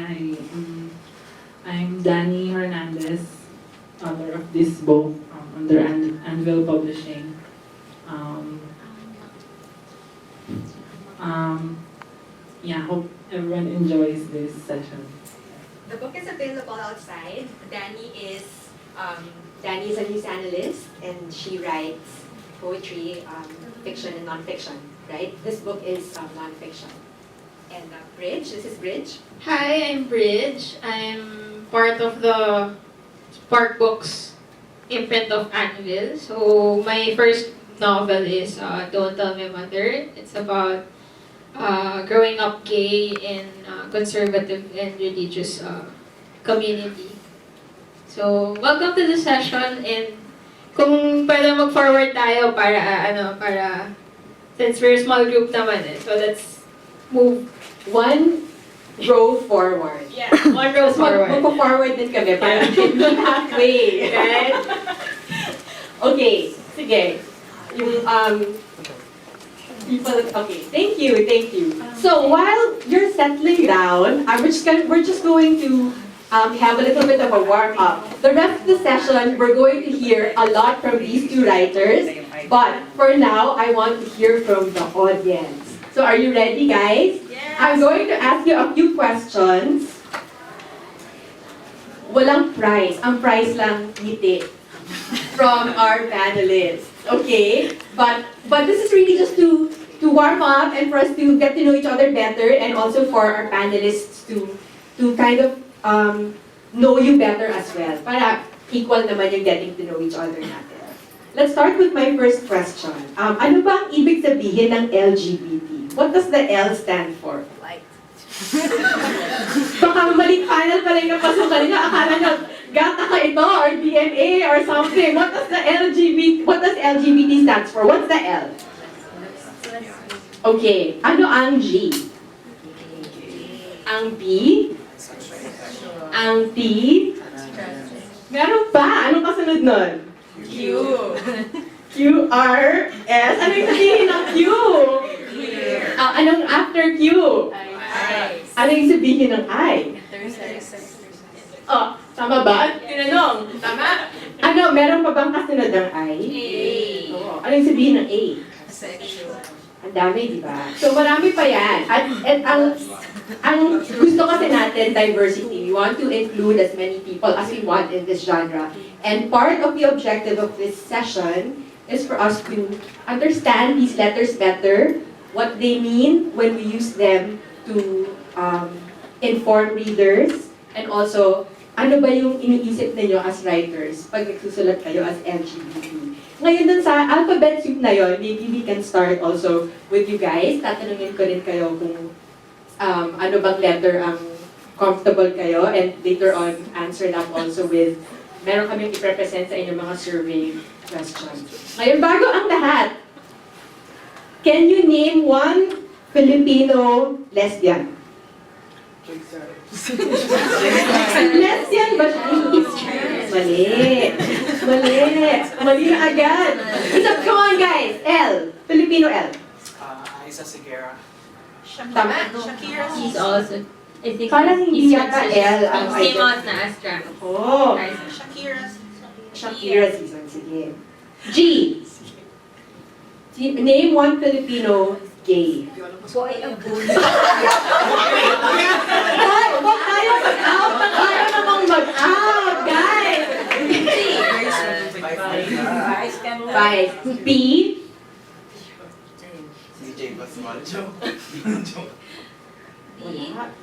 Hi, I'm Dani Hernandez, author of this book under Anvil Publishing. Um, yeah, hope everyone enjoys this session. The book is available outside. Dani is a news analyst and she writes poetry, fiction and non-fiction, right? This book is non-fiction. And Bridge, this is Bridge. Hi, I'm Bridge. I'm part of the Spark Books imprint of Anvil. So my first novel is Don't Tell My Mother. It's about growing up gay in conservative and religious community. So welcome to the session, and kung pwede mag-forward tayo para since we're a small group naman so let's move One row forward. Yeah, one row forward. Magpo-forward din kami para halfway, right? Okay, sige. Yung, okay, thank you. So while you're settling down, we're just going to have a little bit of a warm-up. The rest of the session, we're going to hear a lot from these two writers, but for now, I want to hear from the audience. So are you ready, guys? Yes. I'm going to ask you a few questions. Walang prize. Ang prize lang ngiti from our panelists. Okay? But this is really just to warm up and for us to get to know each other better, and also for our panelists to kind of know you better as well. Para equal naman yung getting to know each other natin. Let's start with my first question. Ano ba ang ibig sabihin ng LGBT? What does the L stand for? Light. Baka maling panel pala yung napasukan nila. Akala nyo, gata ka ito, or DNA, or something. What does LGBT stands for? What's the L? Okay. Ano ang G? Ang B? Ang T? Meron pa? Anong kasunod nun? Q. Q, R, S. Ano yung sabihin ng Q? Anong after Q? I. Ano yung sabihin ng I? Tama ba? Tinanong. Tama? Ano, meron pa bang kasunod ng I? A. Oo. Ano yung sabihin ng A? Sexual. Ang dami, di ba? So marami pa yan. At ang gusto kasi natin, diversity. We want to include as many people as we want in this genre. And part of the objective of this session is for us to understand these letters better, what they mean when we use them to inform readers, and also, ano ba yung iniisip ninyo as writers pag nagsusulat kayo as LGBT. Ngayon dun sa alphabet soup na yon, maybe we can start also with you guys. Tatanungin ko rin kayo kung ano bang letter ang comfortable kayo, and later on, answer that also with, meron kaming i-represent sa inyong mga survey questions. Ngayon, bago ang lahat, can you name one Filipino lesbian? Lesbian ba siya? Mali na agad. Come on guys, L. Filipino L. Isa Sigera. Tama? He's also, I think, Parang hindi yata L ang same out na Astra. Oh. Shakira. Season, sige. G. Name one Filipino gay. Boy of bully. Ay, huwag tayo mag-out. Ayaw namang mag-out, guys. Five. B. DJ Basmancho.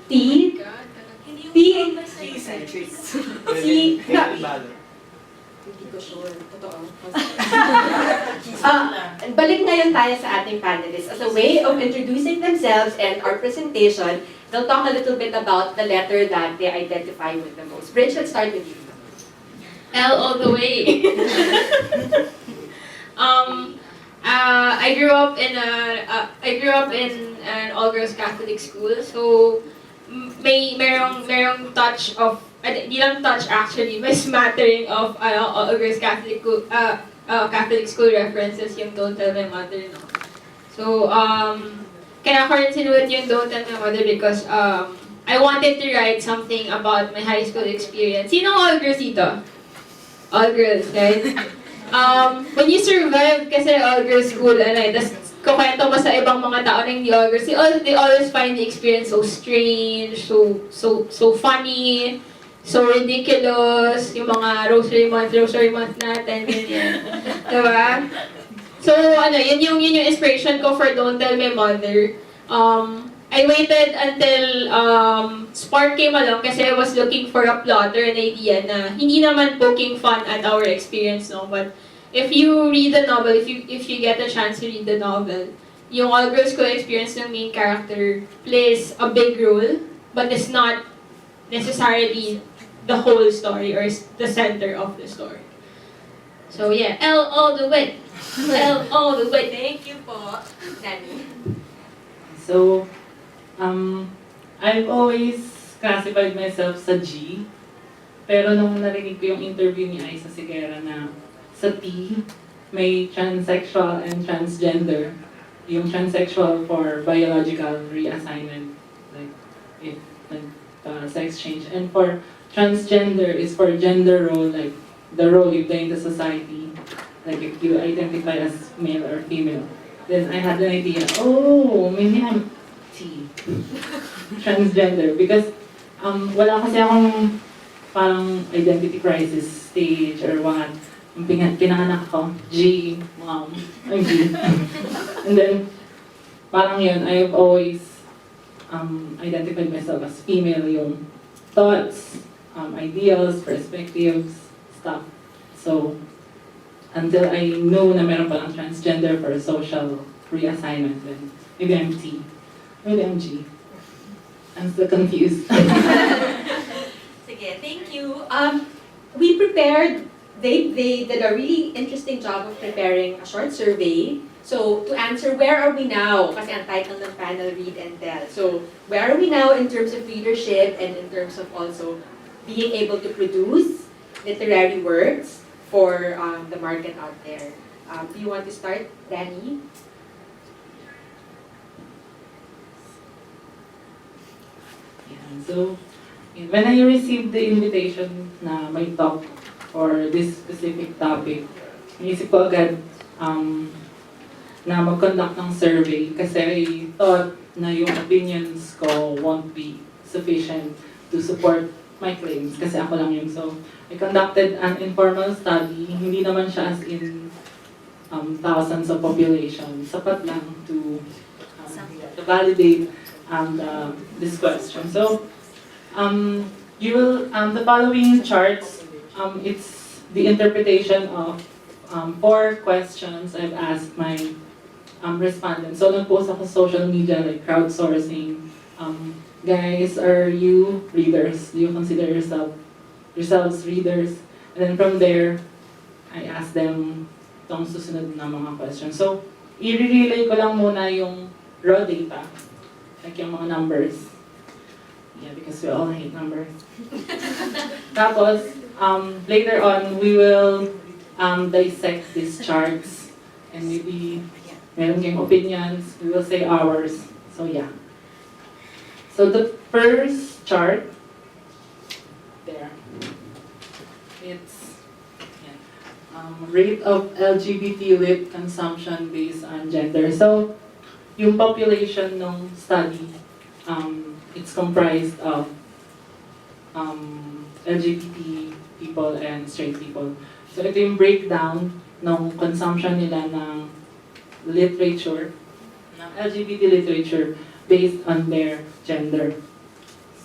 T. T. Hindi ko sure. Totoo. Balik ngayon tayo sa ating panelists. As a way of introducing themselves and our presentation, they'll talk a little bit about the letter that they identify with the most. Bridge, let's start with you. L all the way. I grew up in an all-girls Catholic school, so merong touch of, di lang touch actually, may smattering of all-girls Catholic school references yung Don't Tell My Mother, no? So kaya ko rin sinulat yung Don't Tell My Mother because I wanted to write something about my high school experience. Sino all girls dito? All girls, right? When you survive kasi all girls school, tapos kukwento mo sa ibang mga tao na hindi all girls, they always find the experience so strange, so funny, so ridiculous, yung mga rosary month natin, ganyan. Diba? So, yun yung inspiration ko for Don't Tell My Mother. I waited until Spark came along kasi I was looking for a plot or an idea na hindi naman poking fun at our experience, no? But if you read the novel, if you get a chance to read the novel, yung all-girls school experience ng main character plays a big role, but it's not necessarily the whole story or the center of the story. So yeah, L all the way. L all the way. Thank you po, Dani. So, I've always classified myself sa G. Pero nung narinig ko yung interview ni Aiza Sigera na sa T, may transsexual and transgender. Yung transsexual for biological reassignment, like if sex change. And for transgender is for gender role, like the role you play in the society. Like if you identify as male or female. Then I had an idea, oh, maybe I'm T. Transgender. Because wala kasi akong parang identity crisis stage or what. Pinanganak ako, G, mom, I'm G. And then, parang yun, I've always identified myself as female, yung thoughts, ideals, perspectives, stuff. So, until I know na meron palang transgender for social reassignment, then maybe I'm T. Maybe I'm G. I'm still confused. Sige, thank you. We prepared, they did a really interesting job of preparing a short survey. So, to answer, where are we now? Kasi ang title ng panel, Read and Tell. So, where are we now in terms of readership and in terms of also being able to produce literary works for the market out there? Do you want to start, Dani? Yeah, so, when I received the invitation na may talk for this specific topic, naisip ko agad na mag-conduct ng survey kasi I thought na yung opinions ko won't be sufficient to support my claims kasi ako lang yun. So, I conducted an informal study, hindi naman siya as in thousands of population. Sapat lang to validate this question. So, you will, the following charts, it's the interpretation of 4 questions I've asked my respondents. So, nag-post ako sa social media, like crowdsourcing. Guys, are you readers? Do you consider yourselves readers? And then from there, I asked them itong susunod na mga questions. So, i-relay ko lang muna yung raw data, like yung mga numbers. Yeah, because we all hate numbers. Tapos, later on, we will dissect these charts and maybe meron kayong opinions, we will say ours. So yeah. So the first chart, there, it's rate of LGBT lit consumption based on gender. So yung population ng study, it's comprised of LGBT people and straight people. So ito yung breakdown ng consumption nila ng literature, ng LGBT literature based on their gender.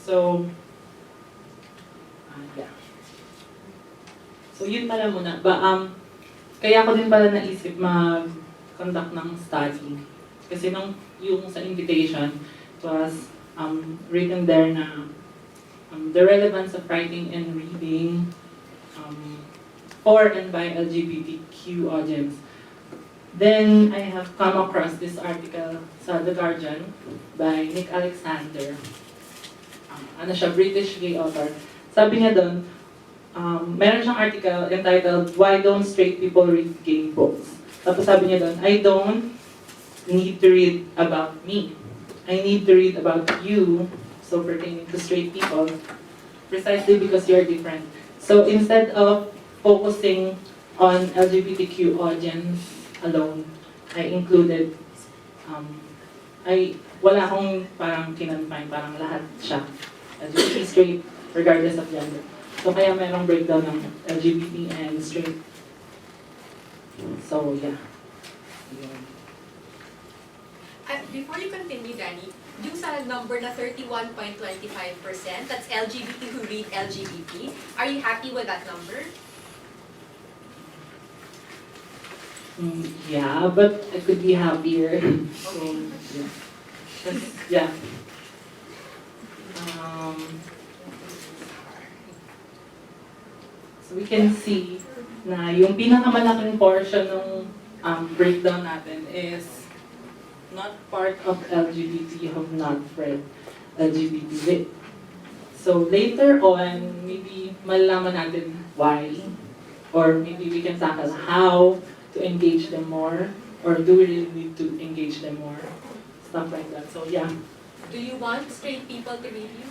So, yeah. So yun pala muna. Kaya ko din pala naisip mag-conduct ng study. Kasi yung sa invitation, it was written there na the relevance of writing and reading for and by LGBTQ audience. Then I have come across this article sa The Guardian by Nick Alexander. Ano siya, British gay author. Sabi niya doon, meron siyang article entitled, Why Don't Straight People Read Gay Books? Tapos sabi niya doon, I don't need to read about me. I need to read about you so pertaining to straight people, precisely because you're different. So instead of focusing on LGBTQ audience alone, I included, wala akong parang kinonfine, parang lahat siya. LGBT, straight, regardless of gender. So kaya merong breakdown ng LGBT and straight. So yeah. Yun. Before you continue, Dani, yung sa number na 31.25%, that's LGBT who read LGBT. Are you happy with that number? Yeah, but I could be happier. So, yeah. Yeah. So we can see na yung pinakamalaking portion ng breakdown natin is not part of LGBT, you have not read LGBT lit. So later on, maybe malalaman natin why, or maybe we can tackle how to engage them more, or do we really need to engage them more, stuff like that. So yeah. Do you want straight people to read you?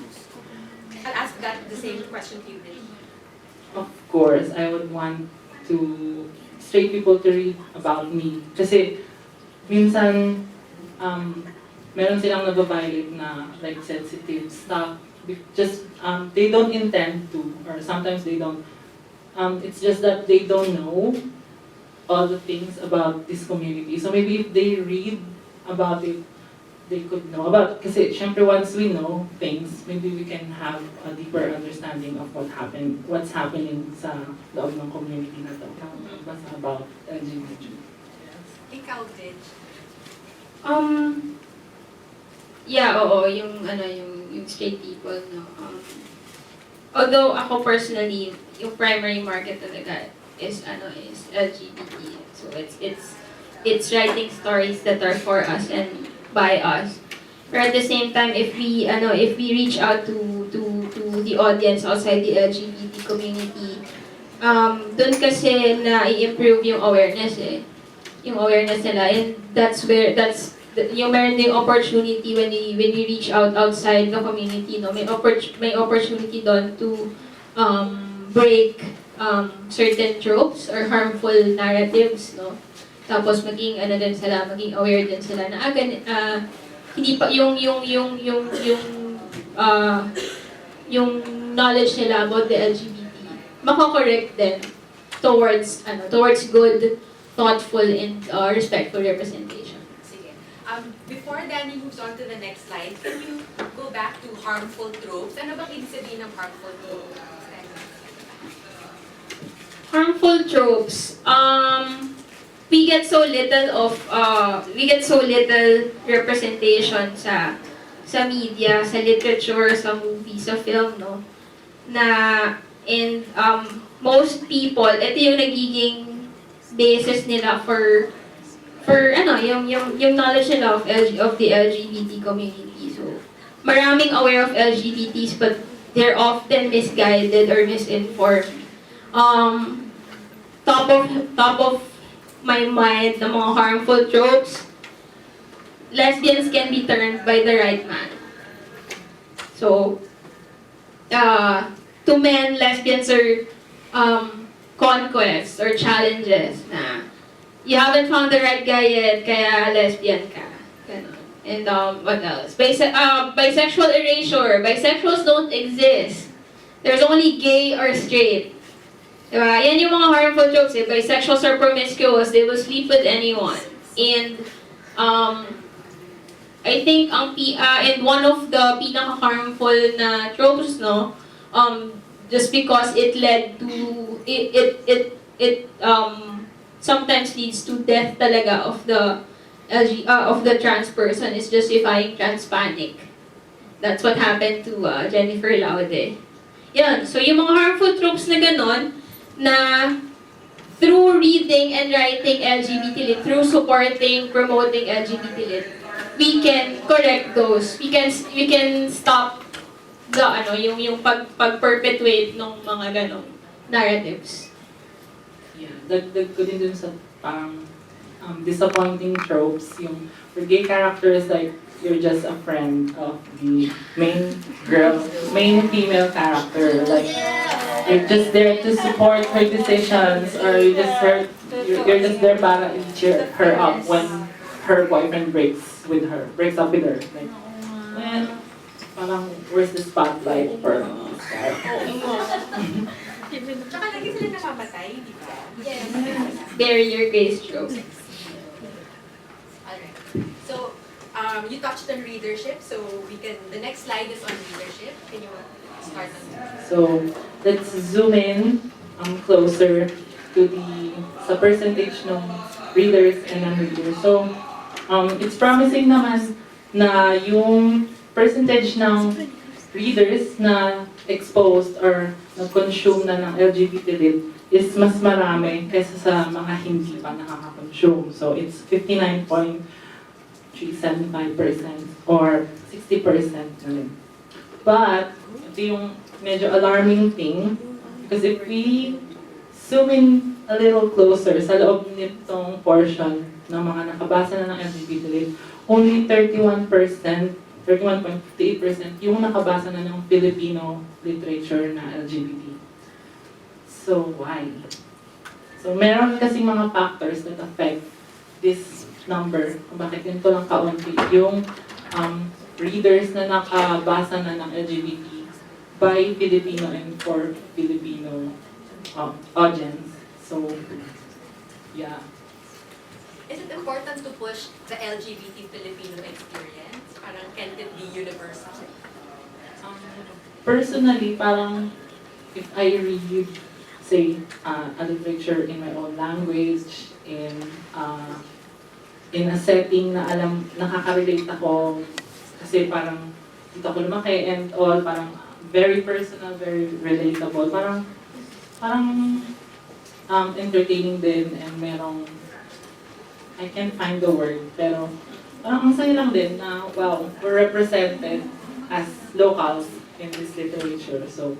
I'll ask that the same question to you, Brigitte. Of course, I would want to straight people to read about me. Kasi minsan, meron silang nababiolate na like sensitive stuff. Just, they don't intend to, or sometimes they don't. It's just that they don't know all the things about this community. So maybe if they read about it, they could know about. Kasi syempre once we know things, maybe we can have a deeper understanding of what's happening sa loob ng community na to. Basta about LGBT. Ikaw, Dij. Yeah, oo, yung straight people, no. Although ako personally, yung primary market talaga is LGBT. So it's writing stories that are for us and by us. But at the same time, if we reach out to the audience outside the LGBT community, dun kasi na i-improve yung awareness yung awareness nila, and yung meron ding opportunity when we reach out outside the community, no, may opportunity doon to break certain tropes or harmful narratives, no. Tapos maging maging aware din sila na hindi pa yung knowledge nila about the LGBT mako-correct din towards good, thoughtful, and respectful representation. Sige. Before Dani moves on to the next slide, can you go back to harmful tropes? Ano bang ibig sabihin ng harmful tropes? Harmful tropes. We get so little representation sa media, sa literature, sa movies, sa film, no. And most people, ito yung nagiging basis nila for yung knowledge nila of the LGBT community. So maraming aware of LGBTs, but they're often misguided or misinformed. Top of my mind, the mga harmful tropes, lesbians can be turned by the right man. So, to men, lesbians are conquests or challenges na you haven't found the right guy yet, kaya lesbian ka. Ganon. And what else? Bisexual erasure. Bisexuals don't exist. There's only gay or straight. Diba? Yan yung mga harmful tropes. Bisexuals are promiscuous. They will sleep with anyone. And I think and one of the pinaka-harmful na tropes, no, just because it led to it sometimes leads to death talaga of the trans person, is justifying trans panic. That's what happened to Jennifer Laude. Yan. So yung mga harmful tropes na ganon, na through reading and writing LGBT lit, through supporting, promoting LGBT lit, we can correct those. We can stop the yung pag-perpetuate ng mga ganong narratives. Yeah, dagdag ko din dun sa parang disappointing tropes. Yung for gay characters, like, you're just a friend of the main female character. Like, you're just there to support her decisions, or you're just there para cheer her up when her boyfriend breaks up with her. Like, well, parang, where's the spotlight for this guy? Tsaka lagi sila nakamatay, di ba? Yes. Barrier Grace trope. Alright. So, you touched on readership, so the next slide is on readership. Can you start on that? So, let's zoom in closer to sa percentage ng readers and non-readers. So, it's promising naman na yung percentage ng readers na exposed or na-consume na ng LGBT lit is mas marami kaysa sa mga hindi pa nakaka-consume. So, it's 59.375% or 60% na rin. But, ito yung medyo alarming thing, because if we zoom in a little closer sa loob nitong portion ng mga nakabasa na ng LGBT lit, only 31.58% yung nakabasa na ng Filipino literature na LGBT. So, why? So, meron kasing mga factors that affect this number, kung bakit ganito lang kaunti yung readers na nakabasa na ng LGBT by Filipino and for Filipino audience. So, yeah. Is it important to push the LGBT Filipino experience? Parang can it be universal? Personally, parang if I read, say, a literature in my own language, in a setting na nakaka-relate ako, kasi parang dito ako lumaki and all, parang very personal, very relatable, parang entertaining din and merong, I can't find the word, pero parang ang saya lang din na, wow, we're represented as locals in this literature. So,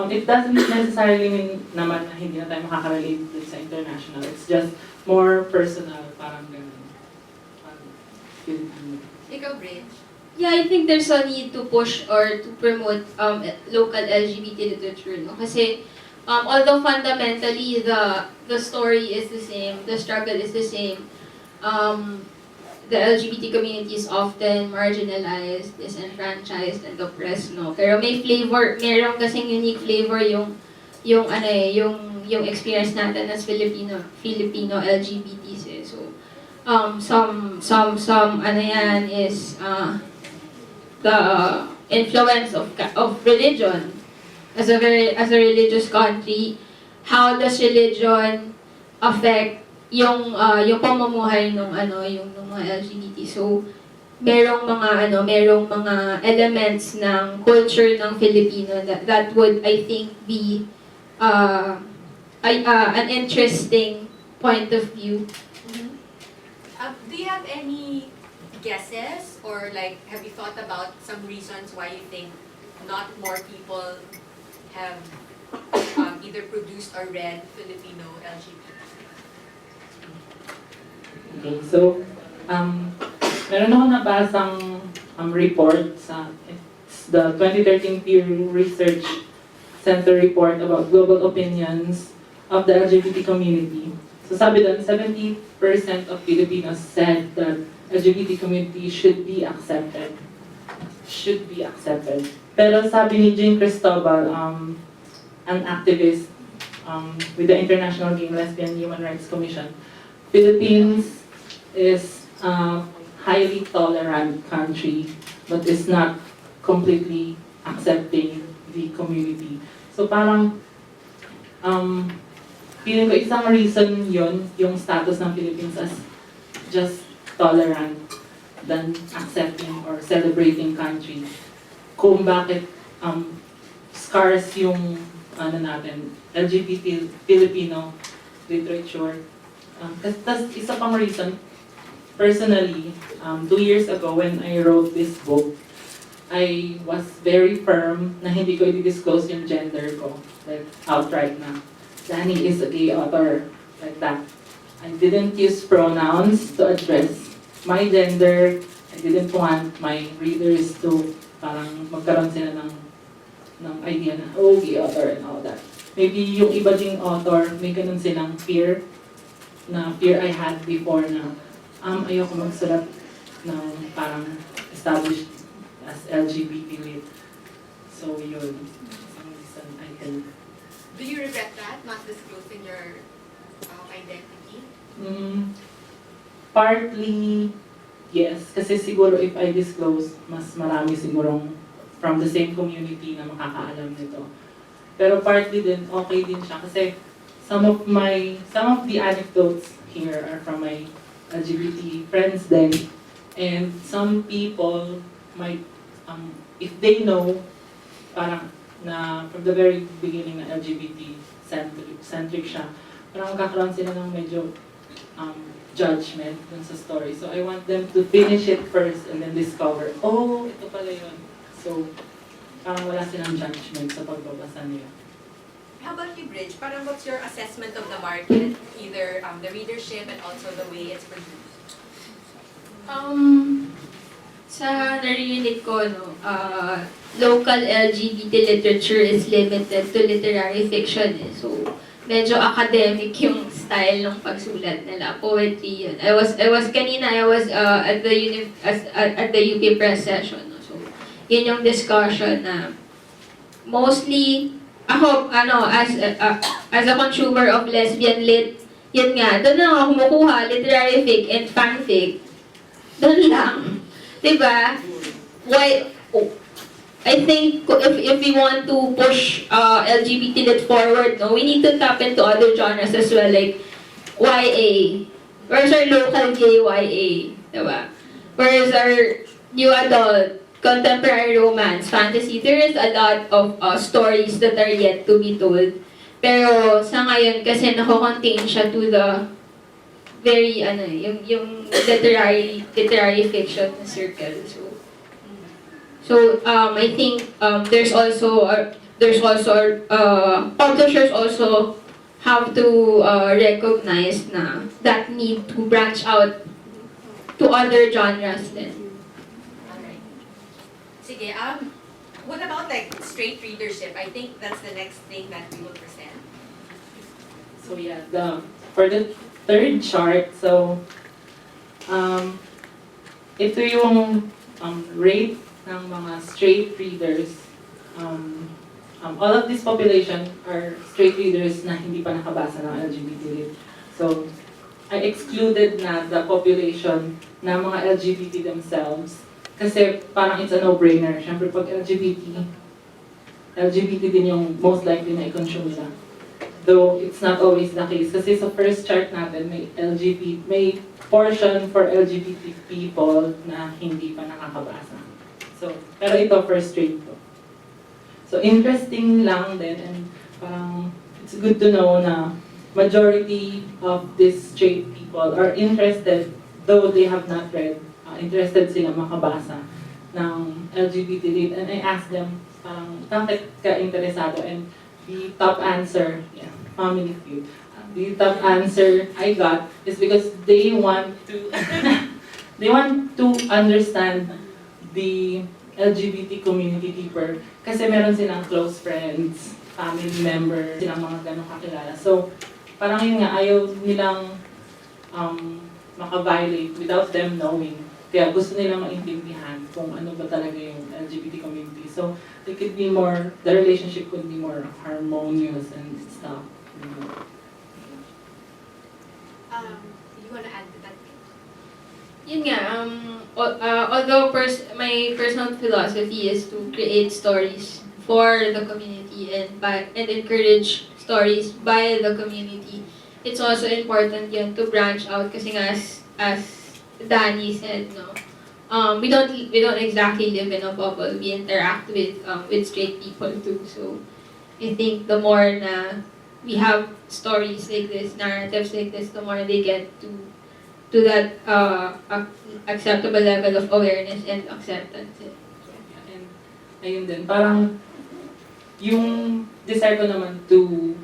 it doesn't necessarily mean naman na hindi na tayo makaka-relate din sa international. It's just more personal, parang ganun. Ikaw, Bridge? Yeah, I think there's a need to push or to promote local LGBT literature, no? Kasi although fundamentally the story is the same, the struggle is the same, the LGBT community is often marginalized, disenfranchised, and oppressed, no? Pero may flavor, meron kasing unique flavor yung experience natin as Filipino LGBTs, eh. So, some ano yan is the influence of religion as a religious country. How does religion affect yung pamumuhay ng mga LGBT? So merong mga elements ng culture ng Filipino that would, I think, be an interesting point of view. Do you have any guesses, or like, have you thought about some reasons why you think not more people have either produced or read Filipino LGBT? Okay, so, meron ako nabasang report it's the 2013 Pew Research Center report about global opinions of the LGBT community. So sabi doon, 70% of Filipinos said that LGBT community should be accepted. Pero sabi ni Jean Cristobal, an activist with the International Gay, Lesbian, Human Rights Commission, Philippines is a highly tolerant country but is not completely accepting the community. So parang feeling ko isang reason yon yung status ng Philippines as just tolerant than accepting or celebrating country. Kung bakit scarce yung natin, LGBT Filipino literature. That's isa pang reason. Personally, 2 years ago when I wrote this book, I was very firm na hindi ko i-disclose yung gender ko, like outright na Dani is a gay author, like that. I didn't use pronouns to address my gender. I didn't want my readers to parang magkaroon sila ng idea na, oh, gay author and all that. Maybe yung iba ding author, may ganun silang fear I had before na ayoko magsulat ng parang established as LGBT lit. So yun, isang reason I can. Do you regret that, not disclosing your identity? Partly, yes. Kasi siguro if I disclose, mas marami sigurong from the same community na makakaalam nito. Pero partly din, okay din siya. Kasi some of the anecdotes here are from my LGBT friends then. And some people might, if they know, parang na from the very beginning na LGBT-centric siya, parang magkakaroon sila ng medyo judgment dun sa story. So I want them to finish it first and then discover, oh, ito pala yun. So, parang wala silang judgment sa pagbabasa nila. How about you, Bridge? Parang what's your assessment of the market, either the readership and also the way it's produced? Sa narinig ko, local LGBT literature is limited to literary fiction. So, medyo academic yung style ng pagsulat nila. Poetry yun. I was at the UP press session. No? So, yun yung discussion na mostly, ako, as a consumer of lesbian lit, yun nga, doon na ako kumukuha, literary fic and fanfic. Doon lang. Diba? Why, I think if we want to push LGBT lit forward, no, we need to tap into other genres as well, like YA. Where's our local gay YA? Diba? Where's our new adult, contemporary romance, fantasy? There is a lot of stories that are yet to be told. Pero sa ngayon, kasi nako-contain siya to the very, yung literary fiction circle. So I think there's also publishers also have to recognize na that need to branch out to other genres then. Alright. Sige, what about like straight readership? I think that's the next thing that we will present. So yeah, for the third chart, so ito yung rate ng mga straight readers. All of this population are straight readers na hindi pa nakabasa ng LGBT lit. So I excluded na the population na mga LGBT themselves kasi parang it's a no-brainer. Siyempre pag LGBT din yung most likely na i-consume nila. Though it's not always the case. Kasi sa first chart natin, may portion for LGBT people na hindi pa nakakabasa. So, pero ito first straight to. So, interesting lang din and parang it's good to know na majority of these straight people are interested, though they have not read, interested sila makabasa ng LGBT lit. And I asked them, parang, bakit ka interesado? And the top answer, family feud. The top answer I got is because they want to understand the LGBT community deeper. Kasi meron silang close friends, family members, silang mga ganong kakilala. So, parang yun nga, ayaw nilang maka-violate without them knowing. Kaya gusto nilang maintindihan kung ano ba talaga yung LGBT community. So, the relationship could be more harmonious and stuff. You want to add to that? Yun nga, although my personal philosophy is to create stories for the community and encourage stories by the community, it's also important yun to branch out kasi nga as Dani said, no, we don't exactly live in a bubble. We interact with straight people too. So I think the more na we have stories like this, narratives like this, the more they get to that acceptable level of awareness and acceptance. And ayun din, parang yung desire ko naman to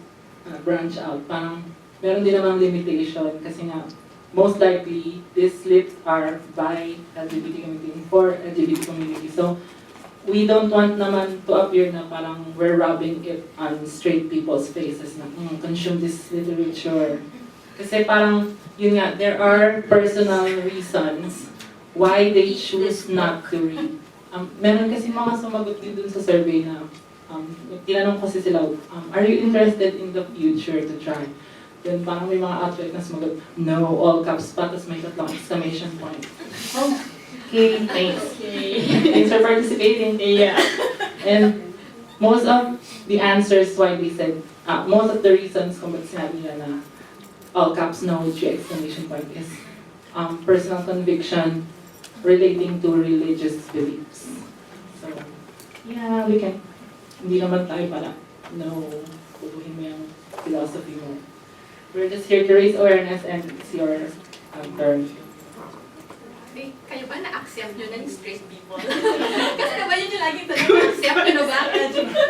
branch out, parang meron din namang limitation kasi nga, most likely, these lips are by LGBT community and for LGBT community. So, we don't want naman to appear na parang we're rubbing it on straight people's faces na consume this literature. Kasi parang, yun nga, there are personal reasons why they choose not to read. Meron kasi mga sumagot din dun sa survey na tinanong ko kasi sila, are you interested in the future to try? Then parang may mga outlet na sumagot, no, all caps pa, tapos may tatlong exclamation point. Oh, okay, thanks. Thanks for participating. Yeah. And most of the answers why they said, most of the reasons kung ba't sinabi nila na all caps no with 3 exclamation point is personal conviction relating to religious beliefs. So, yeah, we can, hindi naman tayo para, no, pupuhin mo yung philosophy mo. We're just here to raise awareness and it's your turn. Kayo ba na-accept nyo na yung straight people? Kasi naman yun yung laging tanong, na-accept nyo na ba?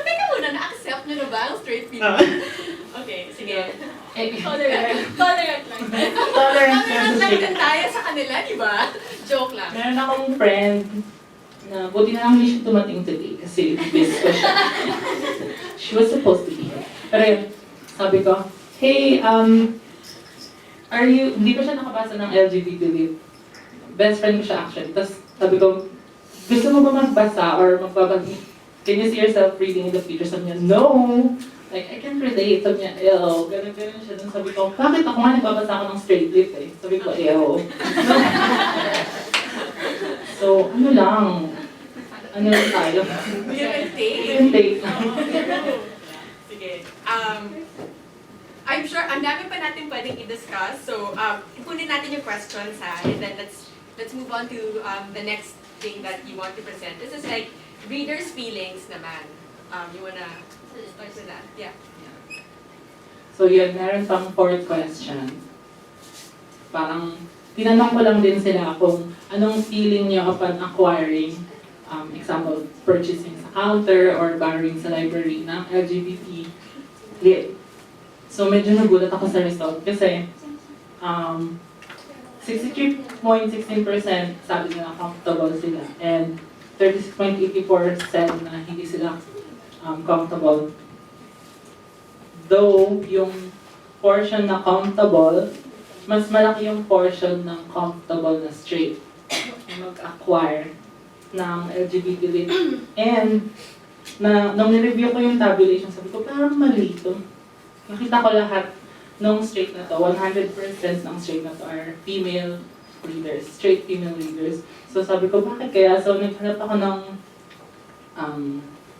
Teka muna, na-accept nyo na ba ang straight people? Okay, sige. Tolerant lang. Tolerance Tolerant lang versus din tayo sa kanila, di ba? Joke lang. Meron akong friend na buti na lang hindi siya tumating today kasi this question. She was supposed to be here. Pero yun, sabi ko, hey, hindi ko siya nakabasa ng LGBT lit. Best friend ko siya actually. Tapos sabi ko, gusto mo ba magbasa or can you see yourself reading in the future? Sabi niya, no! Like, I can't relate. Sabi niya, ew. Ganun siya. Then sabi ko, bakit ako nga nagbabasa ako ng straight lit eh? Sabi ko, ew. So, ano lang tayo? Give and take. Give and take. Sige. I'm sure, ang dami pa natin pwedeng i-discuss. So, ipunin natin yung questions ha. And then let's move on to the next thing that you want to present. This is like readers' feelings naman. You wanna start with that? Yeah. So yun, meron pang fourth question. Parang, tinanong ko lang din sila kung anong feeling niyo upon acquiring, example, purchasing sa counter or borrowing sa library ng LGBT lit. So medyo nagulat ako sa result kasi 63.16% sabi nila comfortable sila and 36.84% said na hindi sila comfortable. Though yung portion na comfortable, mas malaki yung portion ng comfortable na straight mag-acquire ng LGBT lit. And nung nireview ko yung tabulation, sabi ko parang mali ito. Nakita ko lahat ng straight na to, 100% ng straight na to are female readers, straight female readers. So sabi ko, bakit kaya? So naghanap ako ng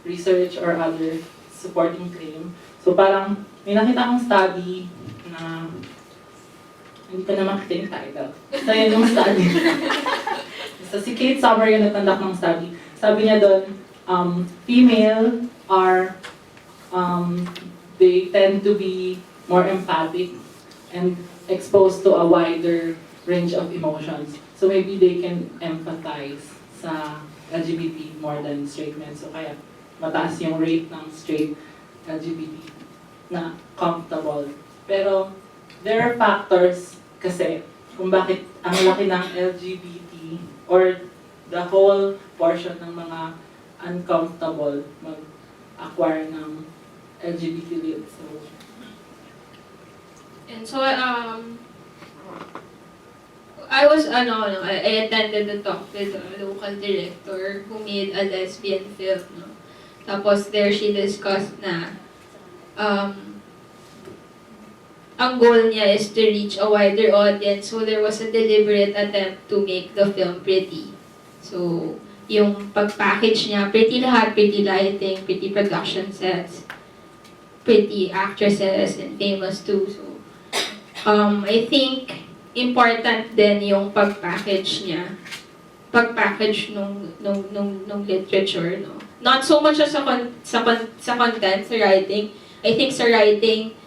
research or other supporting claim. So parang may nakita akong study na hindi ko na makita yung title. So yun yung study. So si Kate Summer yung nagtandak ng study. Sabi niya doon, female are they tend to be more empathic and exposed to a wider range of emotions. So maybe they can empathize sa LGBT more than straight men. So kaya mataas yung rate ng straight LGBT na comfortable. Pero there are factors kasi kung bakit ang laki ng LGBT or the whole portion ng mga uncomfortable mag-acquire ng LGBT lit. So, I attended the talk with a local director who made a lesbian film, no? Tapos there she discussed na ang goal niya is to reach a wider audience, so there was a deliberate attempt to make the film pretty. So, yung pag-package niya, pretty lahat, pretty lighting, pretty production sets, pretty actresses and famous too. So, I think important din yung pag-package niya. Pag-package nung literature, no? Not so much as sa content, sa writing. I think sa writing,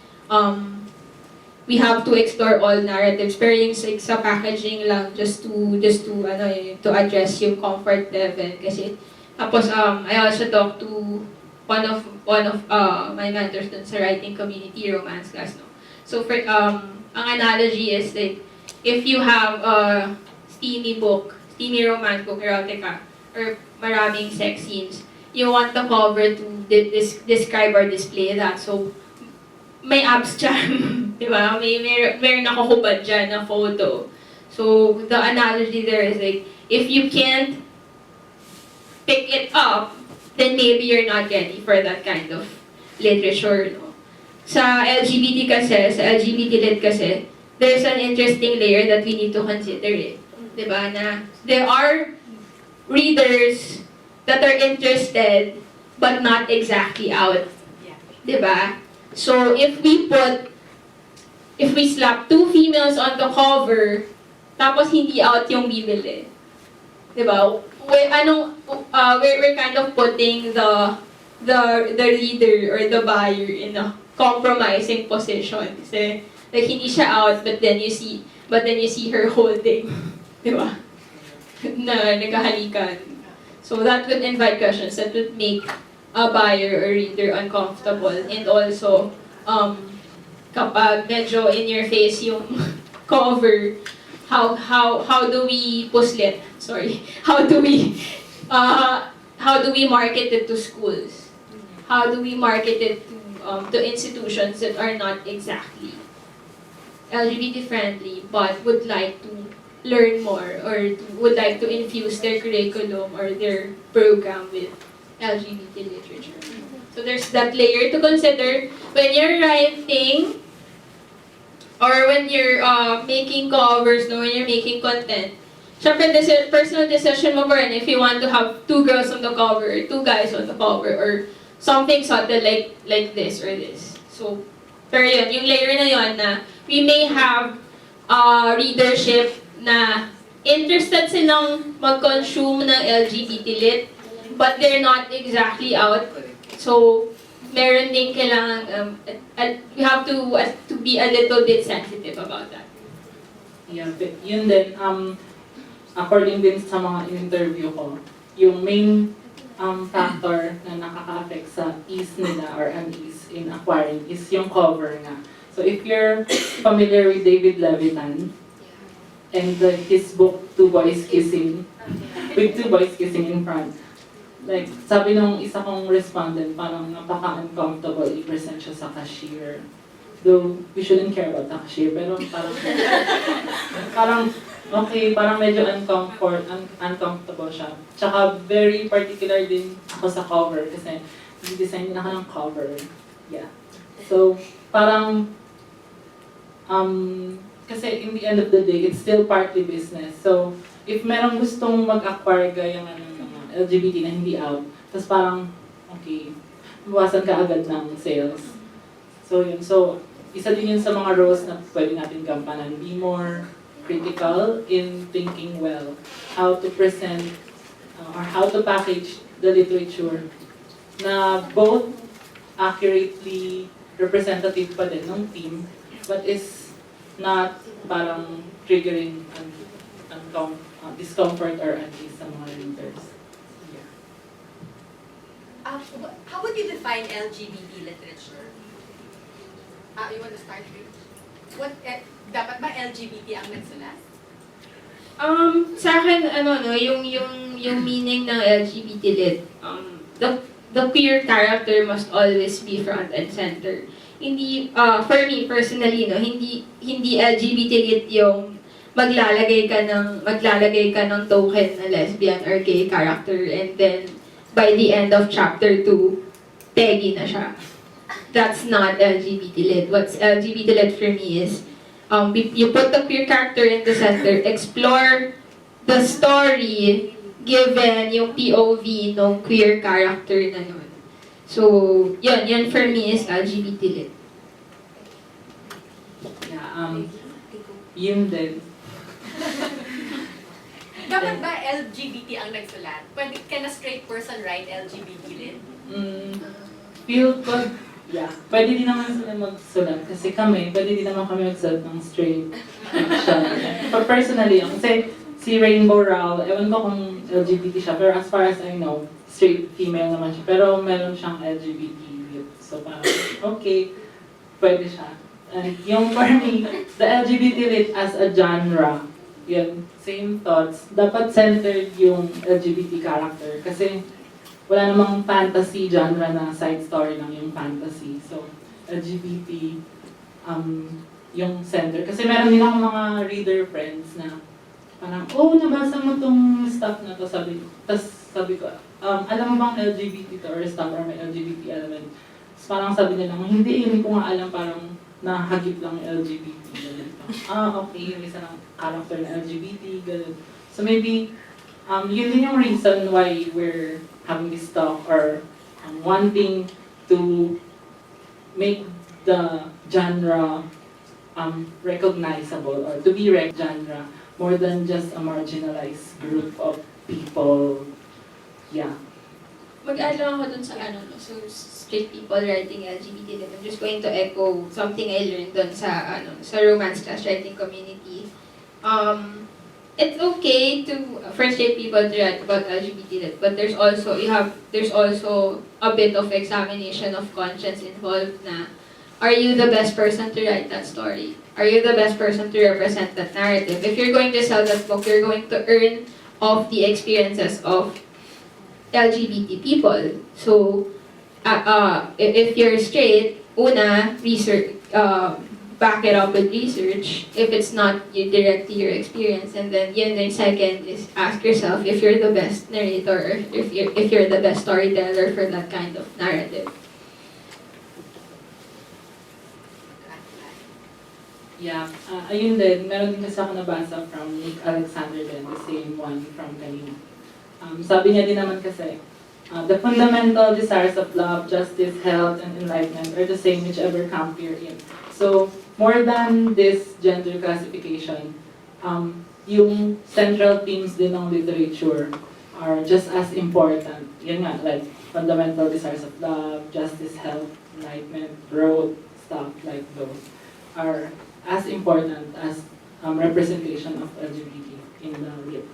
we have to explore all narratives. Pero yung sa packaging lang, just to address yung comfort level. Kasi, tapos, I also talked to one of my mentors dun sa writing community romance class, no? So for ang analogy is like if you have a steamy book, steamy romance book, erotica, or maraming sex scenes, you want the cover to describe or display that. So may abs dyan, di ba? May nakahubad dyan na photo. So the analogy there is like if you can't pick it up, then maybe you're not ready for that kind of literature, no? Sa LGBT kasi, sa LGBT lit kasi, there's an interesting layer that we need to consider eh. Diba? Na there are readers that are interested but not exactly out. Diba? So if we slap two females on the cover, tapos hindi out yung bibili. Diba? We're kind of putting the reader or the buyer in a compromising position. Kasi like hindi siya out, but then you see her holding, di ba? Na nagkahalikan. So that would invite questions that would make a buyer or reader uncomfortable, and also kapag medyo in your face yung cover, how do we puslit? Sorry. How do we market it to schools? How do we market it to institutions that are not exactly LGBT friendly but would like to learn more or would like to infuse their curriculum or their program with LGBT literature? So there's that layer to consider when you're writing or when you're making covers, no, when you're making content. Siyempre, personal decision mo pa rin if you want to have two girls on the cover or two guys on the cover or something subtle like this or this. So, pero yun, yung layer na yun na we may have readership na interested silang mag-consume ng LGBT lit but they're not exactly out. So, meron din kailangan, we have to be a little bit sensitive about that. Yeah, but yun din, according din sa mga interview ko, yung main factor na nakaka-affect sa ease nila or unease in acquiring is yung cover nga. So if you're familiar with David Levitan and his book, Two Boys Kissing, with two boys kissing in front, like sabi nung isa kong respondent, parang napaka-uncomfortable i-present siya sa cashier. Though we shouldn't care about the cashier, pero parang okay, parang medyo uncomfortable siya. Tsaka very particular din ako sa cover kasi i-design din ako ng cover. Yeah. So, parang, kasi in the end of the day, it's still partly business. So, if merong gustong mag-acquire gaya ng mga LGBT na hindi out, tapos parang, okay, bawasan ka agad ng sales. So, yun. So, isa din yun sa mga roles na pwede natin gampanan. Be more critical in thinking well how to present or how to package the literature na both accurately representative pa din ng theme but is not parang triggering discomfort or unease sa mga readers. Yeah. How would you define LGBT literature? You want to start with? Dapat ba LGBT ang nagsulat? Sa akin, yung meaning ng LGBT lit, the queer character must always be front and center. Hindi, for me personally, no, hindi LGBT lit yung maglalagay ka ng token na lesbian or gay character and then by the end of chapter 2, peggy na siya. That's not LGBT lit. What's LGBT lit for me is you put the queer character in the center, explore the story given yung POV ng queer character na nun. So, yun for me is LGBT lit. Yeah, yun din. Dapat ba LGBT ang nagsulat? Pwede ka na straight person write LGBT lit? Feel ko, yeah, pwede din naman sila magsulat kasi pwede din naman kami magsulat ng straight fiction. But personally, kasi si Rainbow Rowell, ewan ko kung LGBT siya, pero as far as I know, straight female naman siya. Pero meron siyang LGBT youth. So parang, okay, pwede siya. And yung for me, the LGBT lit as a genre, yun, same thoughts. Dapat centered yung LGBT character kasi wala namang fantasy genre na side story lang yung fantasy. So, LGBT, yung center. Kasi meron din akong mga reader friends na parang, oh, nabasa mo tong stuff na to, sabi ko, alam mo bang LGBT to or stuff or may LGBT element? So, parang sabi nila, hindi ko nga alam, parang nahagip lang yung LGBT. Ganun. Okay, yung isa ng character na LGBT, ganun. So maybe, yun din yung reason why we're having this talk or wanting to make the genre recognizable or to be genre more than just a marginalized group of people. Yeah. Mag-add lang ako dun sa so straight people writing LGBT, then I'm just going to echo something I learned dun sa sa romance class writing community. It's okay for straight people to write about LGBT, but there's also a bit of examination of conscience involved na, are you the best person to write that story? Are you the best person to represent that narrative? If you're going to sell that book, you're going to earn off the experiences of LGBT people. So, if you're straight, research, back it up with research. If it's not direct to your experience, and then second is ask yourself if you're the best narrator, or if you're the best storyteller for that kind of narrative. Yeah, ayun din, meron din kasi ako nabasa from Nick Alexander din, the same one from kanina. Sabi niya din naman kasi, the fundamental desires of love, justice, health, and enlightenment are the same whichever camp you're in. So, more than this gender classification, yung central themes din ng literature are just as important. Yun nga, like fundamental desires of love, justice, health, enlightenment, growth, stuff like those are as important as representation of LGBT in the lit.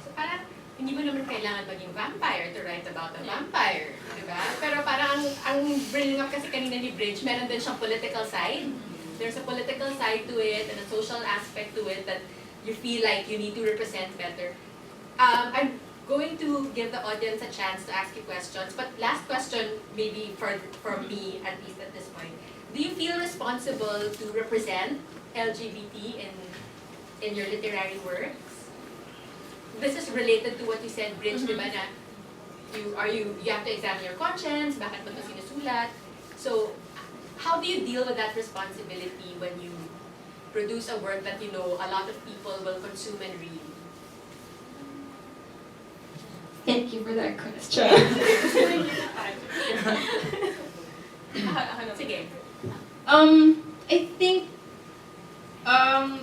So parang, hindi mo naman kailangan maging vampire to write about a vampire, di ba? Pero parang ang bringing up kasi kanina ni Bridge, meron din siyang political side. There's a political side to it and a social aspect to it that you feel like you need to represent better. I'm going to give the audience a chance to ask you questions, but last question, maybe for me, at least at this point. Do you feel responsible to represent LGBT in your literary works? This is related to what you said, Bridge, di ba, na you have to examine your conscience, bakit mo ito sinusulat? So, how do you deal with that responsibility when you produce a work that you know a lot of people will consume and read? Thank you for that question. Sige. I think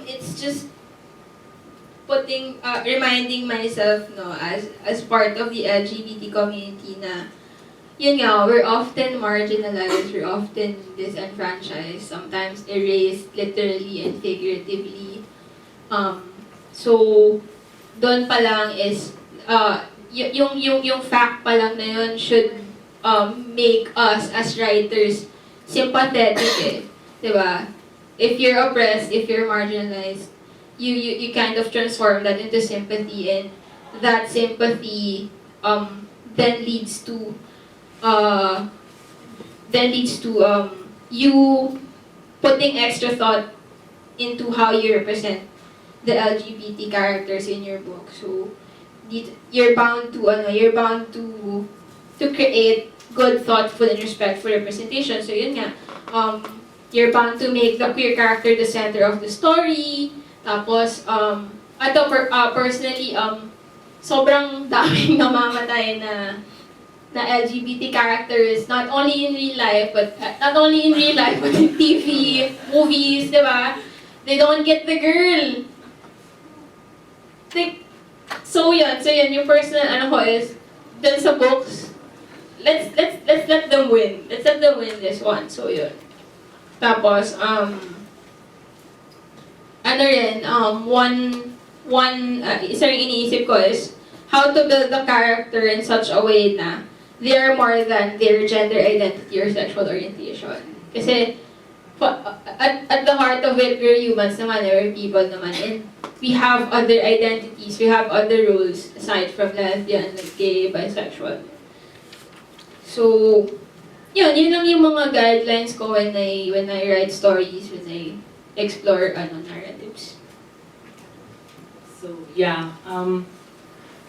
it's just reminding myself, as part of the LGBT community na, yun nga, we're often marginalized, we're often disenfranchised, sometimes erased literally and figuratively. So, doon pa lang is, yung fact pa lang na yun should make us as writers sympathetic, diba? If you're oppressed, if you're marginalized, you kind of transform that into sympathy, and that sympathy then leads to you putting extra thought into how you represent the LGBT characters in your book. So you're bound to create good, thoughtful, and respectful representation. So yun nga, you're bound to make the queer character the center of the story. Tapos, personally, sobrang daming namamatay na LGBT characters, not only in real life, but in TV, movies, di ba? They don't get the girl. So yun, yung personal ko is, dun sa books, let's let them win. Let's let them win this one. So yun. Tapos, isa rin iniisip ko is how to build the character in such a way na they are more than their gender identity or sexual orientation. Kasi at the heart of it, we're humans naman, we're people naman, and we have other identities, we have other roles aside from lesbian, like gay, bisexual. So, yun lang yung mga guidelines ko when I write stories, when I explore narratives. So, yeah,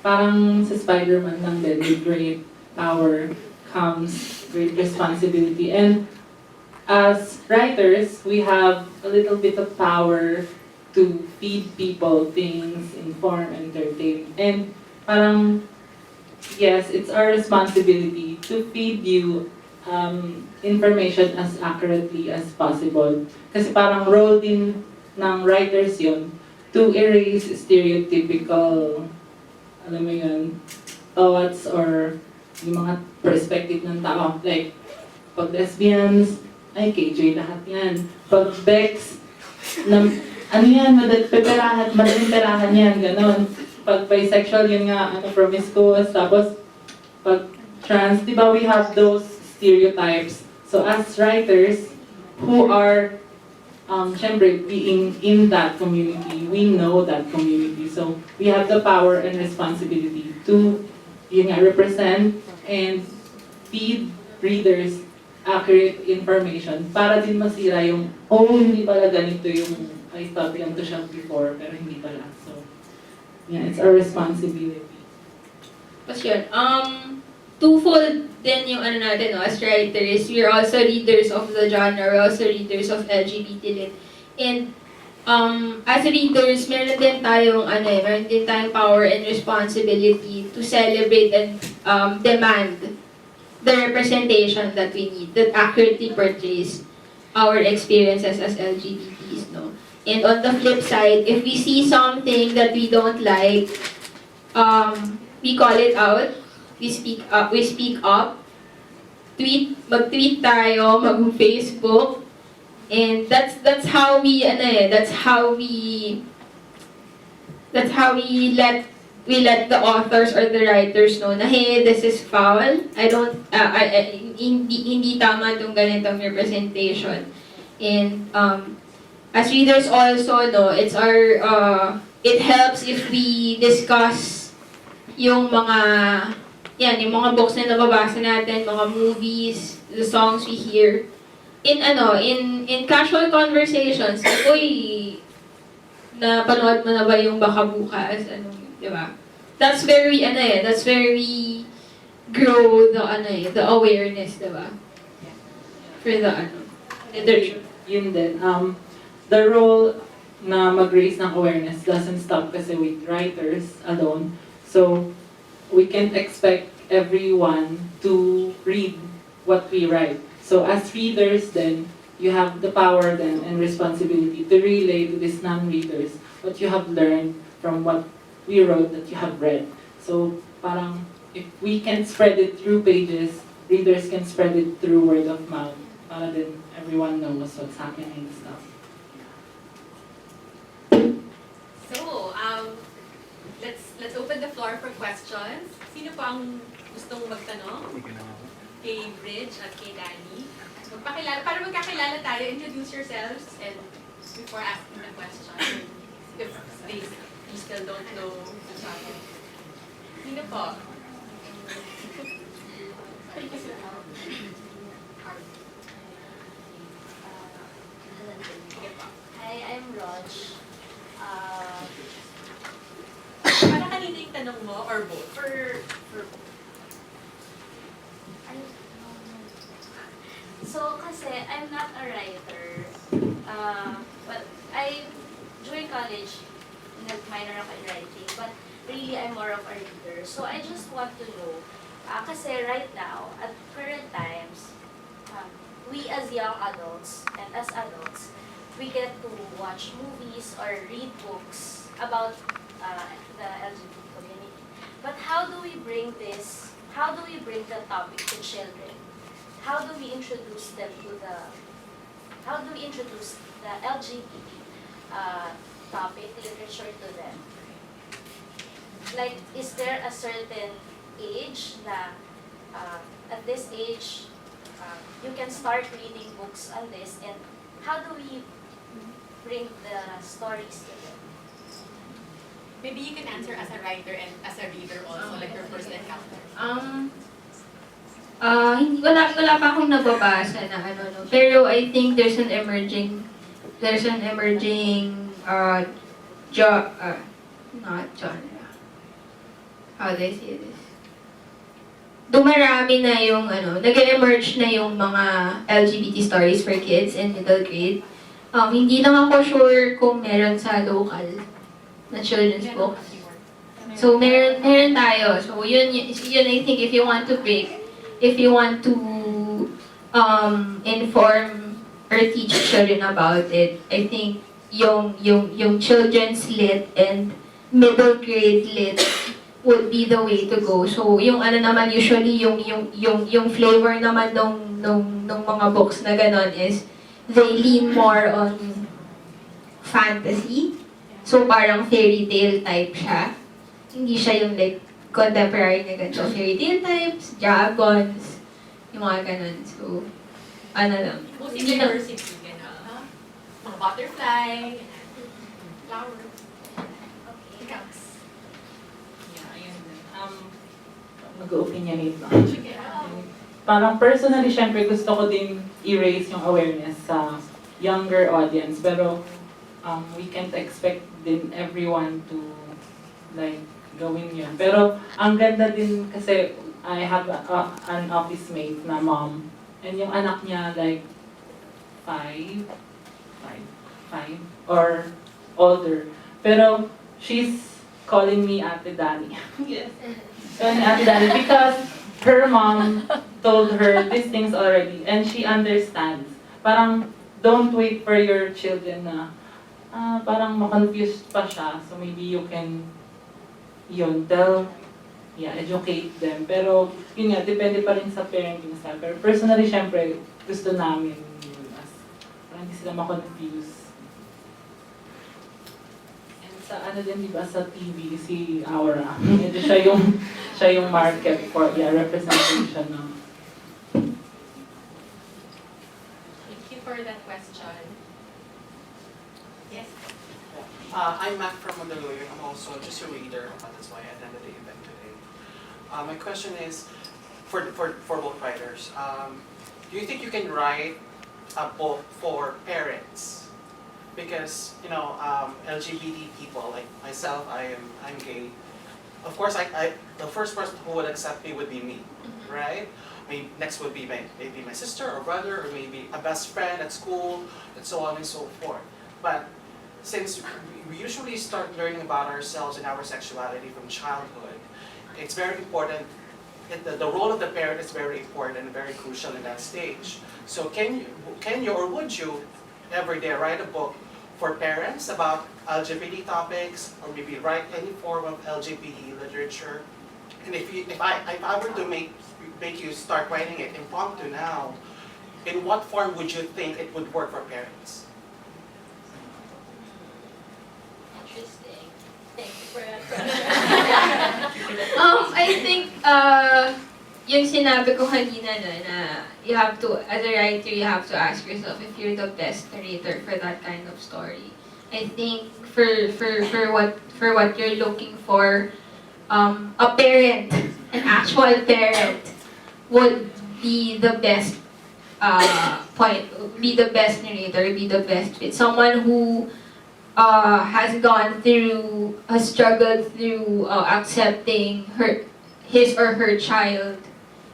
parang sa Spider-Man lang din, with great power comes great responsibility. And as writers, we have a little bit of power to feed people things, inform, entertain. And parang, yes, it's our responsibility to feed you information as accurately as possible. Kasi parang role din ng writers yun to erase stereotypical, alam mo yun, thoughts or yung mga perspective ng tao. Like, pag lesbians, ay, KJ lahat yan. Pag Bex, ano yan, madaling perahan yan, ganon. Pag bisexual, yun nga, promiscuous. Tapos, pag trans, di ba we have those stereotypes. So as writers who are, syempre, being in that community, we know that community. So we have the power and responsibility to, yun nga, represent and feed readers accurate information para din masira yung, hindi pala ganito yung, I thought ganito siya before, pero hindi pala. So, yeah, it's our responsibility. Tapos yun, twofold din yung natin, as writers, we're also readers of the genre, we're also readers of LGBT lit. And as readers, meron din tayong power and responsibility to celebrate and demand the representation that we need, that accurately portrays our experiences as LGBTs, no? And on the flip side, if we see something that we don't like, we call it out, we speak up, mag-tweet tayo, mag-Facebook, and that's how we let the authors or the writers know na, hey, this is foul. Hindi tama itong ganitong representation. And as readers also, no, it helps if we discuss yung mga books na nababasa natin, mga movies, the songs we hear in casual conversations. Like, uy, napanood mo na ba yung Baka Bukas? Di ba? That's very grow the awareness, di ba? For the literature. Yun din. The role na mag-raise ng awareness doesn't stop kasi with writers alone. So, we can't expect everyone to read what we write. So, as readers then, you have the power then and responsibility to relay to these non-readers what you have learned from what we wrote that you have read. So, parang, if we can spread it through pages, readers can spread it through word of mouth. Para then everyone knows what's happening and stuff. So, let's open the floor for questions. Sino pa ang gustong magtanong? Kay Bridge at kay Dani. Para magkakilala tayo, introduce yourselves and before asking the question. If they still don't know each other. Sino po? Hi, I'm Rog. Para kanina yung tanong mo or both? So, kasi I'm not a writer. But during college, nag-minor ako in writing. But really, I'm more of a reader. So, I just want to know, kasi right now, at current times, we as young adults and as adults, we get to watch movies or read books about the LGBT community. But how do we bring the topic to children? How do we introduce the LGBT topic, literature to them? Like, is there a certain age that at this age you can start reading books on this, and how do we bring the stories to them? Maybe you can answer as a writer and as a reader also, like your first encounter. Wala pa akong nababasa na ano, no. Pero I think there's an emerging, not genre. How do I say this? Dumarami na yung ano, nag-emerge na yung mga LGBT stories for kids in middle grade. Hindi lang ako sure kung meron sa local na children's books. So, meron tayo. So, yun I think if you want to inform or teach children about it, I think yung children's lit and middle grade lit would be the way to go. So, yung ano naman, usually, yung flavor naman nung mga books na ganon is, they lean more on fantasy. So, parang fairy tale type siya. Hindi siya yung like contemporary na ganito. Fairy tale types, dragons, yung mga ganon. So, ano lang. Mostly Hindi na- diversity, gano'n. Mga butterfly, flowers. Okay. Ikaw. Yeah, ayun din. Mag-opinionate lang. Sige. Parang personally, syempre gusto ko din i-raise yung awareness sa younger audience. Pero we can't expect din everyone to like gawin yun. Pero ang ganda din kasi I have an office mate na mom. And yung anak niya like 5 or older. Pero she's calling me Ate Dani. Yes. Calling me Ate Dani because her mom told her these things already and she understands. Parang don't wait for your children na parang ma-confused pa siya. So maybe you can educate them. Pero yun nga, depende pa rin sa parenting style. Pero personally, syempre, gusto namin yun parang hindi sila ma-confuse. And sa ano din, di ba, sa TV, si Aura. Medyo siya yung market for representation ng. Thank you for that question. Yes. I'm Matt from Mandaluyong. I'm also just a reader. That's why I attended the event today. My question is, for both writers, do you think you can write a book for parents? Because LGBT people like myself, I'm gay. Of course, the first person who would accept me would be me, right? Maybe next would be maybe my sister or brother, or maybe a best friend at school, and so on and so forth. But since we usually start learning about ourselves and our sexuality from childhood, it's very important. The role of the parent is very important and very crucial in that stage. So can you or would you every day write a book for parents about LGBT topics, or maybe write any form of LGBT literature? And if I were to make you start writing it impromptu now, in what form would you think it would work for parents? Interesting. Thank you for that question. I think, yung sinabi ko kanina na you have to, as a writer, you have to ask yourself if you're the best narrator for that kind of story. I think for what you're looking for, a parent, an actual parent, would be the best be the best narrator, be the best fit. Someone who has struggled through accepting his or her child.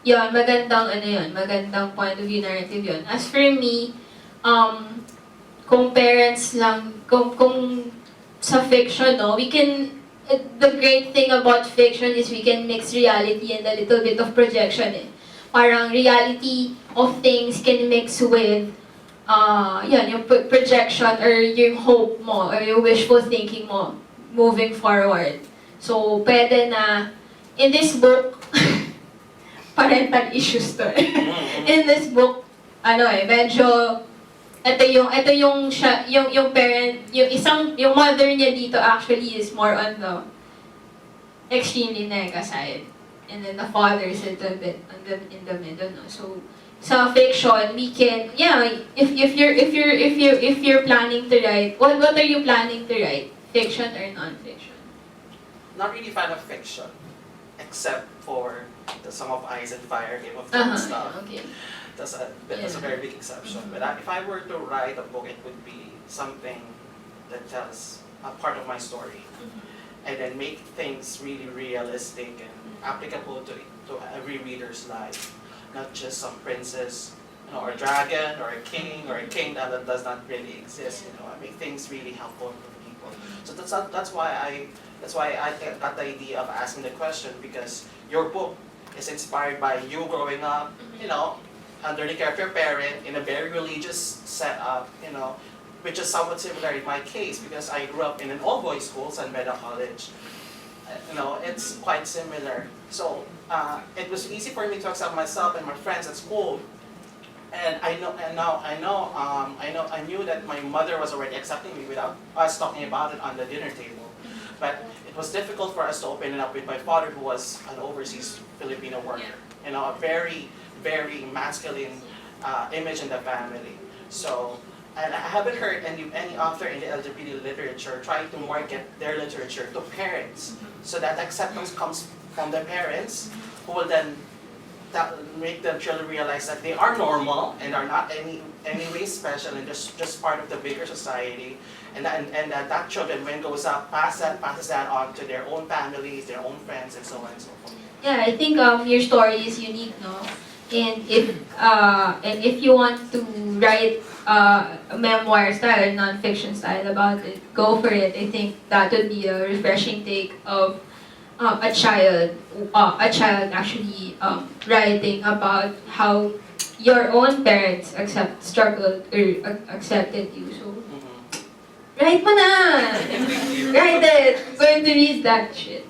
Yun, magandang point of view narrative yun. As for me, kung parents lang, kung sa fiction, no, the great thing about fiction is we can mix reality and a little bit of projection eh. Parang reality of things can mix with yung projection or yung hope mo or yung wishful thinking mo moving forward. So, pwede na, in this book, parental issues to eh. In this book, medyo, ito yung parent, yung mother niya dito actually is more on the extremely nega side. And then the father is a little bit in the middle, no? So, sa fiction, we can, if you're planning to write, what are you planning to write? Fiction or non-fiction? Not really fan of fiction, except for the Song of Ice and Fire, Game of Thrones stuff. Okay. That's a very big exception. But if I were to write a book, it would be something that tells a part of my story, and then make things really realistic and applicable to every reader's life, not just some princess, or a dragon, or a king that does not really exist. I make things really helpful for people. So that's why I got the idea of asking the question, because your book is inspired by you growing up, under the care of your parent in a very religious setup, which is somewhat similar in my case because I grew up in an all-boys school, San Beda College. It's quite similar. So it was easy for me to accept myself and my friends at school. And I knew that my mother was already accepting me without us talking about it on the dinner table. But it was difficult for us to open it up with my father, who was an overseas Filipino worker. A very, very masculine image in the family. So, and I haven't heard any author in the LGBT literature trying to market their literature to parents, so that acceptance comes from the parents, who will then make the children realize that they are normal and are not any way special and just part of the bigger society, and that children, when goes up, passes that on to their own families, their own friends, and so on and so forth. Yeah, I think your story is unique, no? And if you want to write a memoir style or non-fiction style about it, go for it. I think that would be a refreshing take of a child actually writing about how your own parents struggled or accepted you. So write mo na! Write it! I'm going to read that shit.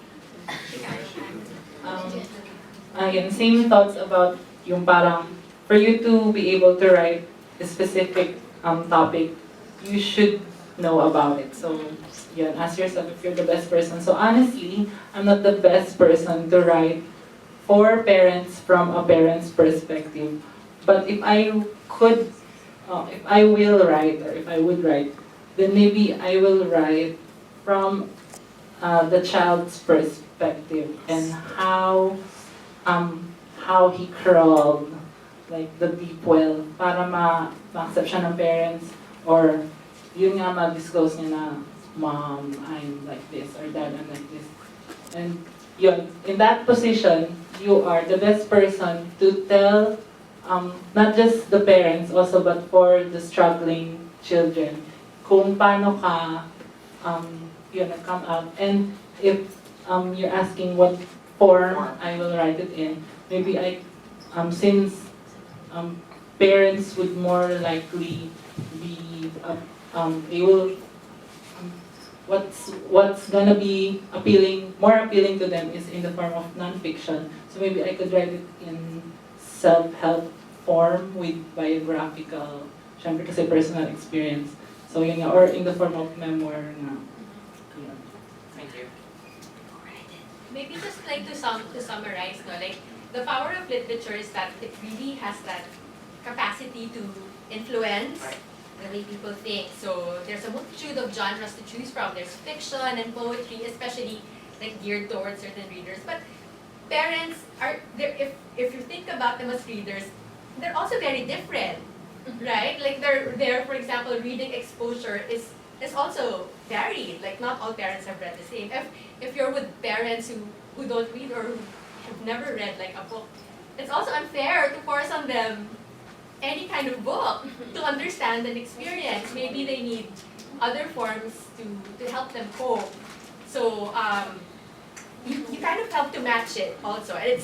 Again, same thoughts about yung parang, for you to be able to write a specific topic, you should know about it. So, yun, ask yourself if you're the best person. So honestly, I'm not the best person to write for parents from a parent's perspective. But if I could, if I will write, or if I would write, then maybe I will write from the child's perspective and how he crawled, like the deep well, para ma-accept siya ng parents, or yun nga ma-disclose niya na, Mom, I'm like this, or Dad, I'm like this. And yun, in that position, you are the best person to tell, not just the parents also, but for the struggling children, kung paano ka, come out. And if you're asking what form I will write it in, maybe since parents would more likely be, they will, what's gonna be more appealing to them is in the form of non-fiction. So maybe I could write it in self-help form with biographical, syempre kasi personal experience. So yun nga, or in the form of memoir na. Yeah. Thank you. Maybe just like to summarize, like the power of literature is that it really has that capacity to influence the way people think. So there's a multitude of genres to choose from. There's fiction and poetry, especially like geared towards certain readers. But parents are there. If you think about them as readers, they're also very different, right? Like their for example, reading exposure is also varied. Like not all parents have read the same. If you're with parents who don't read or who have never read like a book, it's also unfair to force on them any kind of book to understand and experience. Maybe they need other forms to help them cope. So you kind of have to match it also. And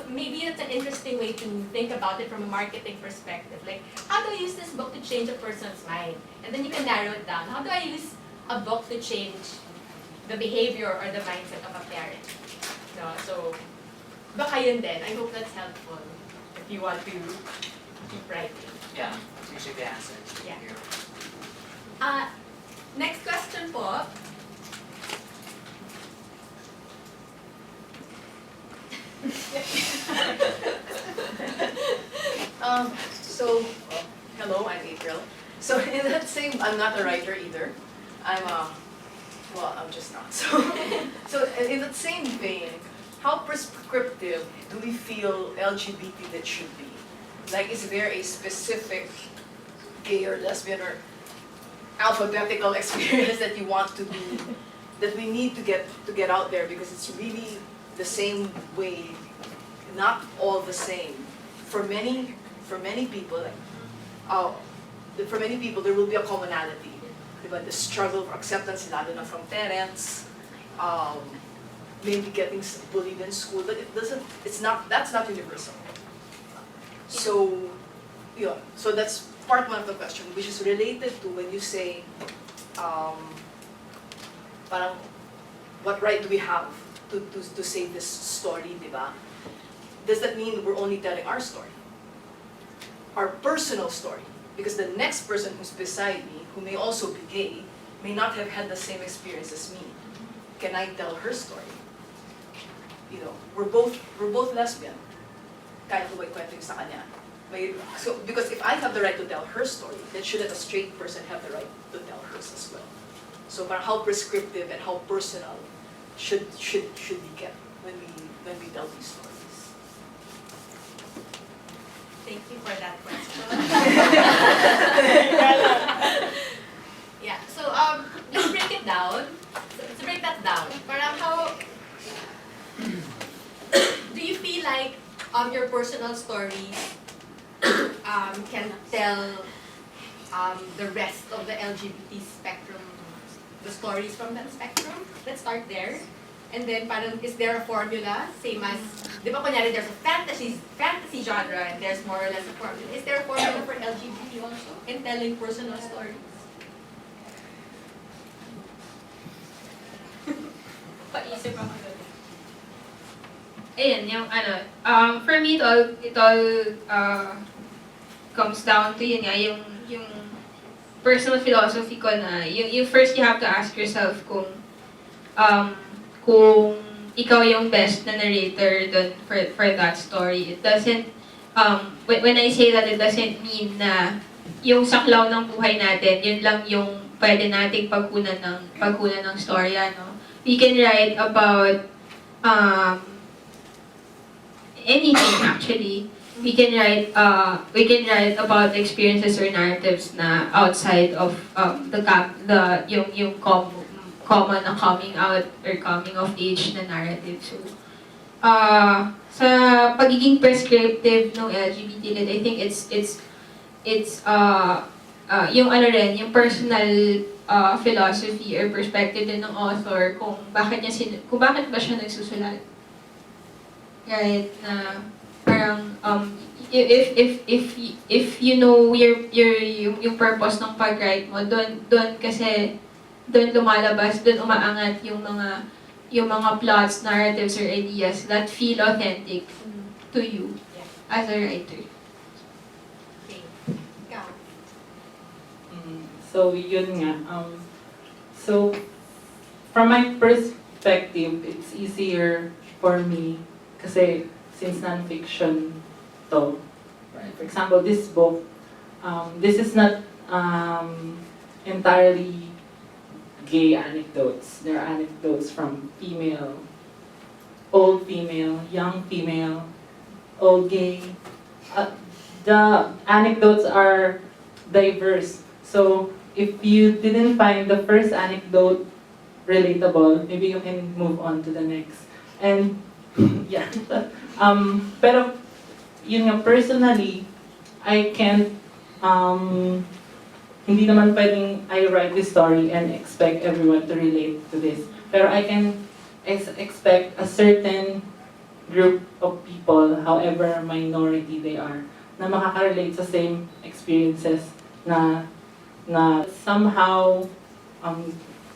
maybe it's an interesting way to think about it from a marketing perspective. Like, how do I use this book to change a person's mind? And then you can narrow it down. How do I use a book to change the behavior or the mindset of a parent? No, so, baka yun din. I hope that's helpful if you want to keep writing. Yeah, that's usually the answer. Yeah. Thank you. Next question po. So, hello, I'm April. So in that same, I'm not a writer either. I'm just not. So in that same vein, how prescriptive do we feel LGBT that should be? Like, is there a specific gay or lesbian or alphabetical experience that you want to do, that we need to get out there, because it's really the same way, not all the same. For many people, there will be a commonality. Diba? The struggle for acceptance, lalo na from parents, maybe getting bullied in school, but that's not universal. So, yeah, so that's part one of the question, which is related to when you say, parang, what right do we have to say this story, diba? Does that mean we're only telling our story? Our personal story? Because the next person who's beside me, who may also be gay, may not have had the same experience as me. Can I tell her story? You know, we're both lesbian. Kaya ko ba ikwento yung sa kanya? So, because if I have the right to tell her story, then shouldn't a straight person have the right to tell hers as well? So, parang how prescriptive and how personal should we get when we tell these stories? Thank you for that question. Yeah, so let's break it down. Let's break that down. Parang how do you feel like your personal stories can tell the rest of the LGBT spectrum, the stories from that spectrum? Let's start there. And then parang, is there a formula? Same as, di ba kunyari there's a fantasy genre and there's more or less a formula. Is there a formula for LGBT also in telling personal stories? Paisip ako doon. Ayun, yung for me, it all comes down to yun nga, yung personal philosophy ko na, yung first you have to ask yourself kung ikaw yung best na narrator dun for that story. It doesn't, when I say that, it doesn't mean na yung saklaw ng buhay natin, yun lang yung pwede nating pagkunan ng storya, no? We can write about anything actually. We can write about experiences or narratives na outside of yung common na coming out or coming of age na narrative. So, sa pagiging prescriptive ng LGBT lit, I think it's yung yung personal philosophy or perspective din ng author kung bakit ba siya nagsusulat. Right, na parang if you know yung purpose ng pag-write mo, doon kasi doon lumalabas, doon umaangat yung mga plots, narratives, or ideas that feel authentic to you as a writer. Okay. Ikaw. So, yun nga. So, from my perspective, it's easier for me kasi since non-fiction to, right? For example, this book, this is not entirely gay anecdotes. There are anecdotes from female, old female, young female, old gay. The anecdotes are diverse. So if you didn't find the first anecdote relatable, maybe you can move on to the next. And yeah, pero yun nga, personally, I can't hindi naman pwedeng I write this story and expect everyone to relate to this. Pero I can expect a certain group of people, however minority they are, na makaka-relate sa same experiences na somehow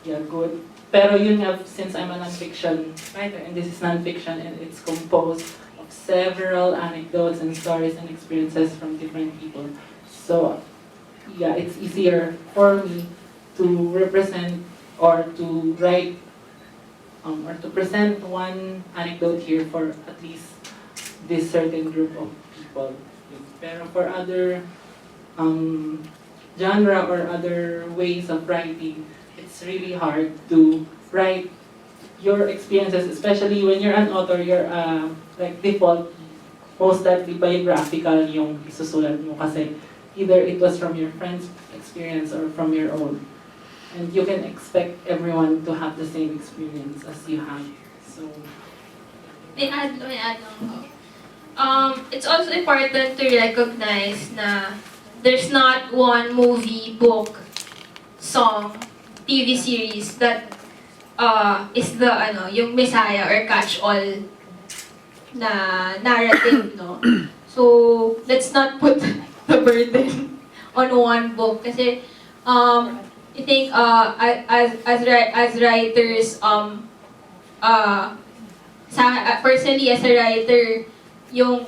good. Pero yun nga, since I'm a non-fiction writer, and this is non-fiction, and it's composed of several anecdotes and stories and experiences from different people. So yeah, it's easier for me to represent or to write or to present one anecdote here for at least this certain group of people. Pero for other genre or other ways of writing, it's really hard to write your experiences, especially when you're an author, you're like default, most likely biographical yung isusulat mo kasi either it was from your friend's experience or from your own. And you can expect everyone to have the same experience as you have. So, May add lang ako. It's also important to recognize na there's not one movie, book, song, TV series that is the yung messiah or catch-all na narrative, no? So, let's not put the burden on one book kasi I think as writers personally as a writer yung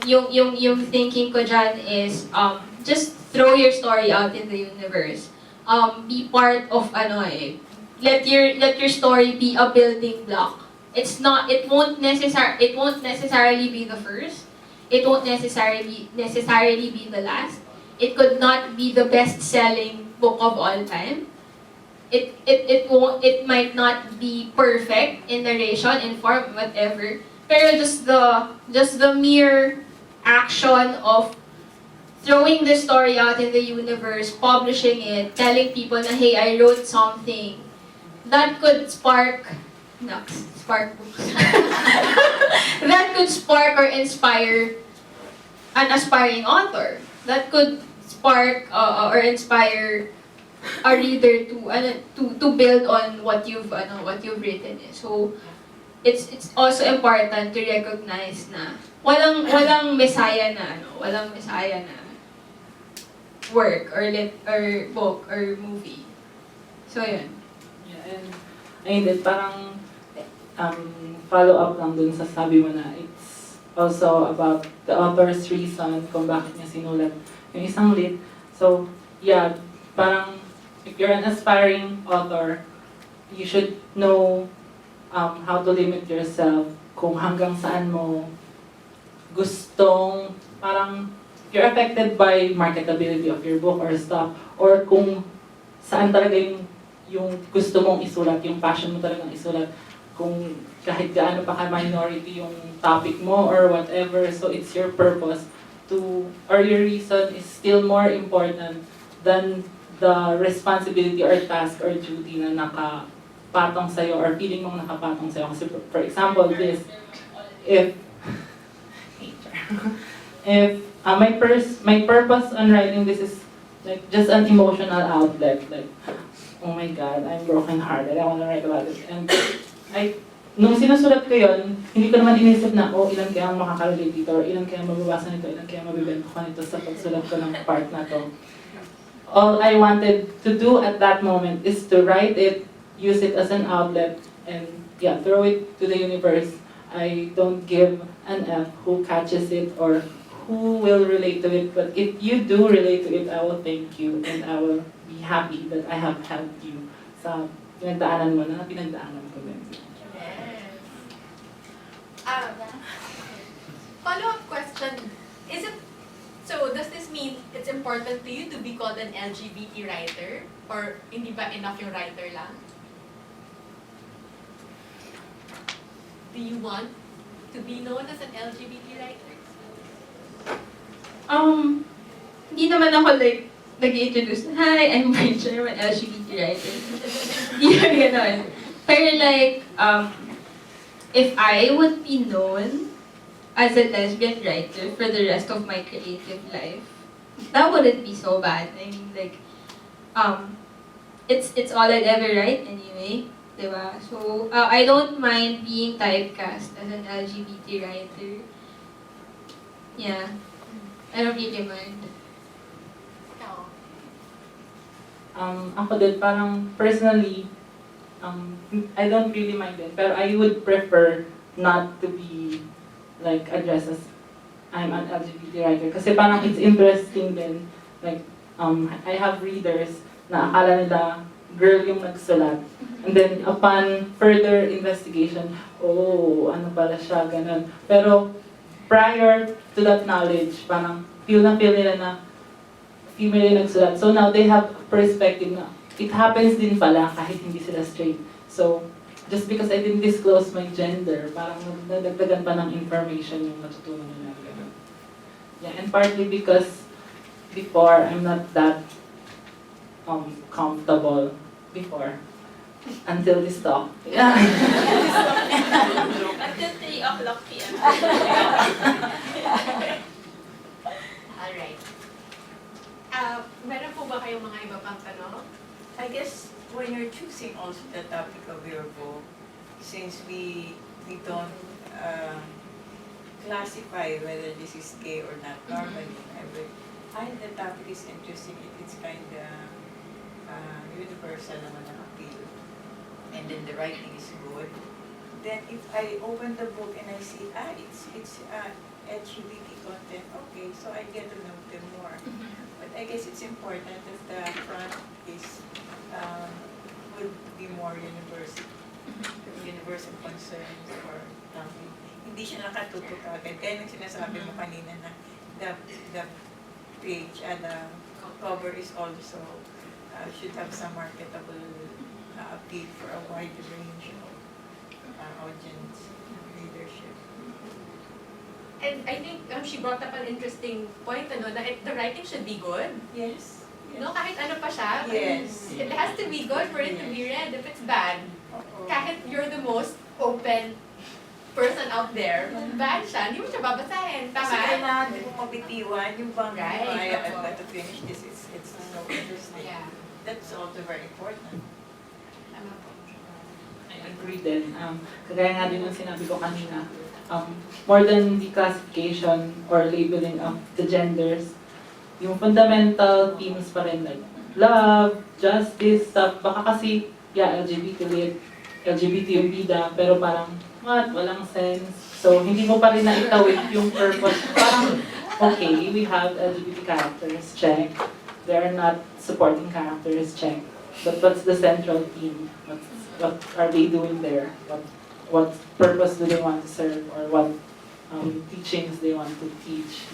thinking ko dyan is just throw your story out in the universe. Be part of let your story be a building block. It won't necessarily be the first. It won't necessarily be the last. It could not be the best-selling book of all time. It might not be perfect in narration, in form, whatever. Pero just the mere action of throwing the story out in the universe, publishing it, telling people na, hey, I wrote something, that could spark books. That could spark or inspire an aspiring author. That could spark or inspire a reader to build on what you've written. So it's also important to recognize na walang messiah na work or book or movie. So yun. yeah, and ayun din, parang follow up lang dun sa sabi mo na it's also about the author's reason kung bakit niya sinulat yung isang lit. So, yeah, parang if you're an aspiring author, you should know how to limit yourself, kung hanggang saan mo gustong, parang if you're affected by marketability of your book or stuff, or kung saan talaga yung gusto mong isulat, yung passion mo talagang isulat, kung kahit gaano pa ka-minority yung topic mo or whatever, so it's your purpose or your reason is still more important than the responsibility or task or duty na nakapatong sa'yo or feeling mong nakapatong sa'yo. Kasi for example, if my purpose on writing this is like just an emotional outlet, like, oh my God, I'm broken-hearted, I want to write about it. And nung sinusulat ko yun, hindi ko naman inisip na, ilan kaya ang makaka-relate dito, or ilan kaya mababasa nito, ilan kaya mabibenta ko nito sa pagsulat ko ng part na to. All I wanted to do at that moment is to write it, use it as an outlet, and yeah, throw it to the universe. I don't give an F who catches it or who will relate to it, but if you do relate to it, I will thank you and I will be happy that I have helped you sa pinagdaanan mo na pinagdaanan ko din. Follow-up question. Does this mean it's important to you to be called an LGBT writer? Or hindi ba enough yung writer lang? Do you want to be known as an LGBT writer? Hindi naman ako like nag-i-introduce, hi, I'm Brigitte, I'm an LGBT writer. Hindi naman ganon. Pero like, if I would be known as a lesbian writer for the rest of my creative life, that wouldn't be so bad. I mean, like, it's all I'd ever write anyway, diba? So, I don't mind being typecast as an LGBT writer. Yeah, I don't really mind. Ikaw? Ako din, parang personally, I don't really mind it, pero I would prefer not to be like addressed as I'm an LGBT writer. Kasi parang it's interesting din, like, I have readers na akala nila girl yung nagsulat. And then upon further investigation, ano pala siya, ganun. Pero prior to that knowledge, parang feel nila na female yung nagsulat. So now they have perspective na it happens din pala kahit hindi sila straight. So, just because I didn't disclose my gender, parang nadagdagan pa ng information yung matutunan nila. Yeah, and partly because before, I'm not that comfortable before. Until this talk. Yeah. Until 3 o'clock p.m. Alright. Meron po ba kayong mga iba pang tanong? I guess when you're choosing also the topic of your book, since we don't classify whether this is gay or not normally, I the topic is interesting. It's kind of universal naman ang appeal, and then the writing is good. Then if I open the book and I see it's LGBT content, okay, so I get to know them more. But I guess it's important that the front is would be more universal concerns or something. Hindi siya nakatutok agad. Kaya nang sinasabi mo kanina na the page, the cover is also should have some marketable appeal for a wide range of audience readership. And I think she brought up an interesting point, na the writing should be good. Yes. No, kahit ano pa siya, Yes. it has to be good for it to be read. If it's bad, kahit you're the most open person out there, kung bad siya, hindi mo siya babasahin. Kasi Tama? kailangan din mo mabitiwan yung bang Right. I've got to finish this. It's so interesting. Yeah. That's also very important. Tama po. I agree din. Kagaya nga din yung sinabi ko kanina, more than the classification or labeling of the genders, yung fundamental themes pa rin, like love, justice, stuff. Baka kasi, yeah, LGBT yung bida, pero parang, walang sense. So, hindi mo pa rin naitawid yung purpose. Parang, okay, we have LGBT characters, check. They are not supporting characters, check. But what's the central theme? What are they doing there? What purpose do they want to serve? Or what teachings they want to teach?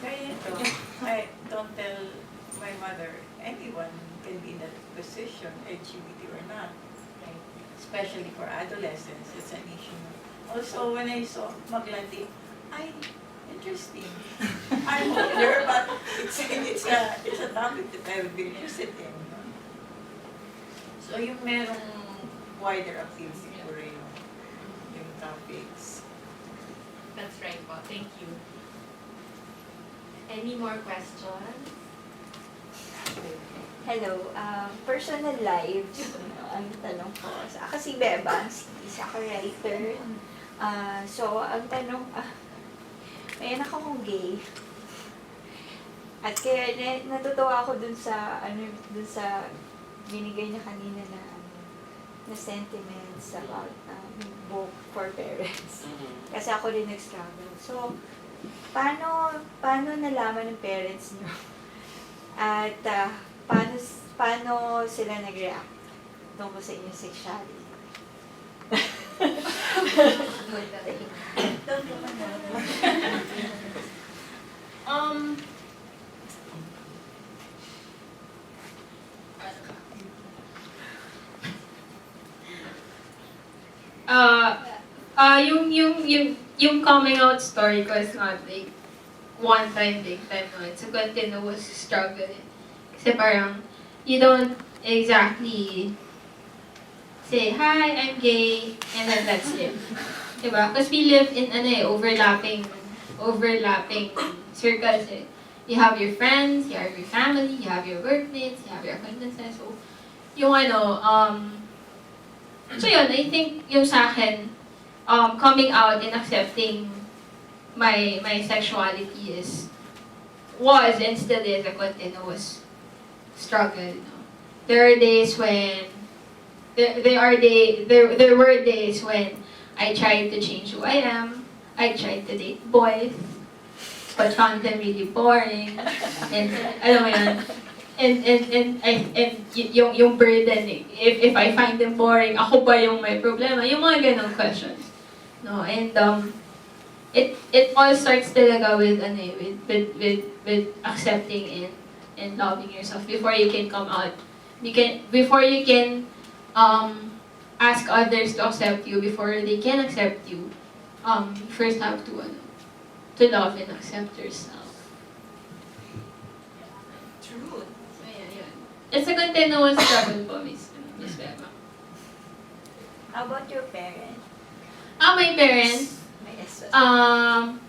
Kaya ito, I don't tell my mother, anyone can be in that position, LGBT or not. Right? Especially for adolescents, it's an issue. Also, when I saw Maglandi, interesting. I'm older, but it's a topic that I would be interested in. So yung merong wider appeal siguro yung topics. That's right po. Thank you. Any more questions? Hello, personal lives, ang tanong ko. Ako si Beba, isa ako writer. So, ang tanong, may anak akong gay. At kaya natutuwa ako dun sa binigay niya kanina na sentiments about book for parents. Kasi ako din nag-struggle. So, paano nalaman ng parents niyo? At paano sila nag-react tungkol sa inyong sexuality? Yung coming out story ko is not like one time, big time, no. It's a continuous struggle. Kasi parang, you don't exactly say, hi, I'm gay, and then that's it. Diba? Because we live in overlapping circles. Eh. You have your friends, you have your family, you have your workmates, you have your acquaintances. So, so yun, I think yung sa akin, coming out and accepting my sexuality was and still is a continuous struggle. No? There are days when there were days when I tried to change who I am. I tried to date boys, but found them really boring. And alam mo yun, and yung burden, if I find them boring, ako ba yung may problema? Yung mga ganong questions. No, and it all starts talaga with with accepting and loving yourself before you can come out. Before you can ask others to accept you, before they can accept you, you first have to love and accept yourself. True. So, yeah. It's a continuous struggle po, Miss Beba. How about your parents? My parents, May SS.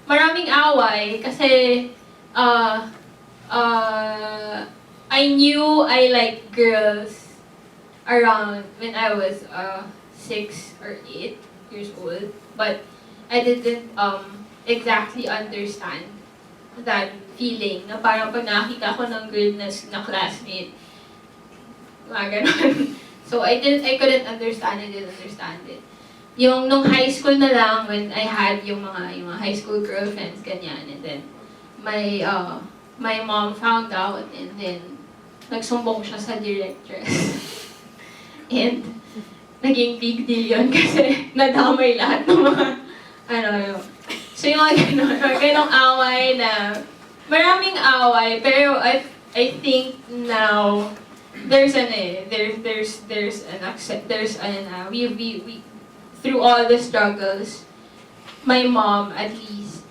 maraming away kasi I knew I like girls around when I was 6 or 8 years old, but I didn't exactly understand that feeling na parang pag nakita ko ng girl na classmate, mga ganon. So I couldn't understand it. Yung nung high school na lang, when I had yung mga high school girlfriends, ganyan, and then my mom found out, and then nagsumbong siya sa directress. And naging big deal yun kasi nadamay lahat ng mga so yung mga ganong away na maraming away, pero I think now there's we through all the struggles, my mom at least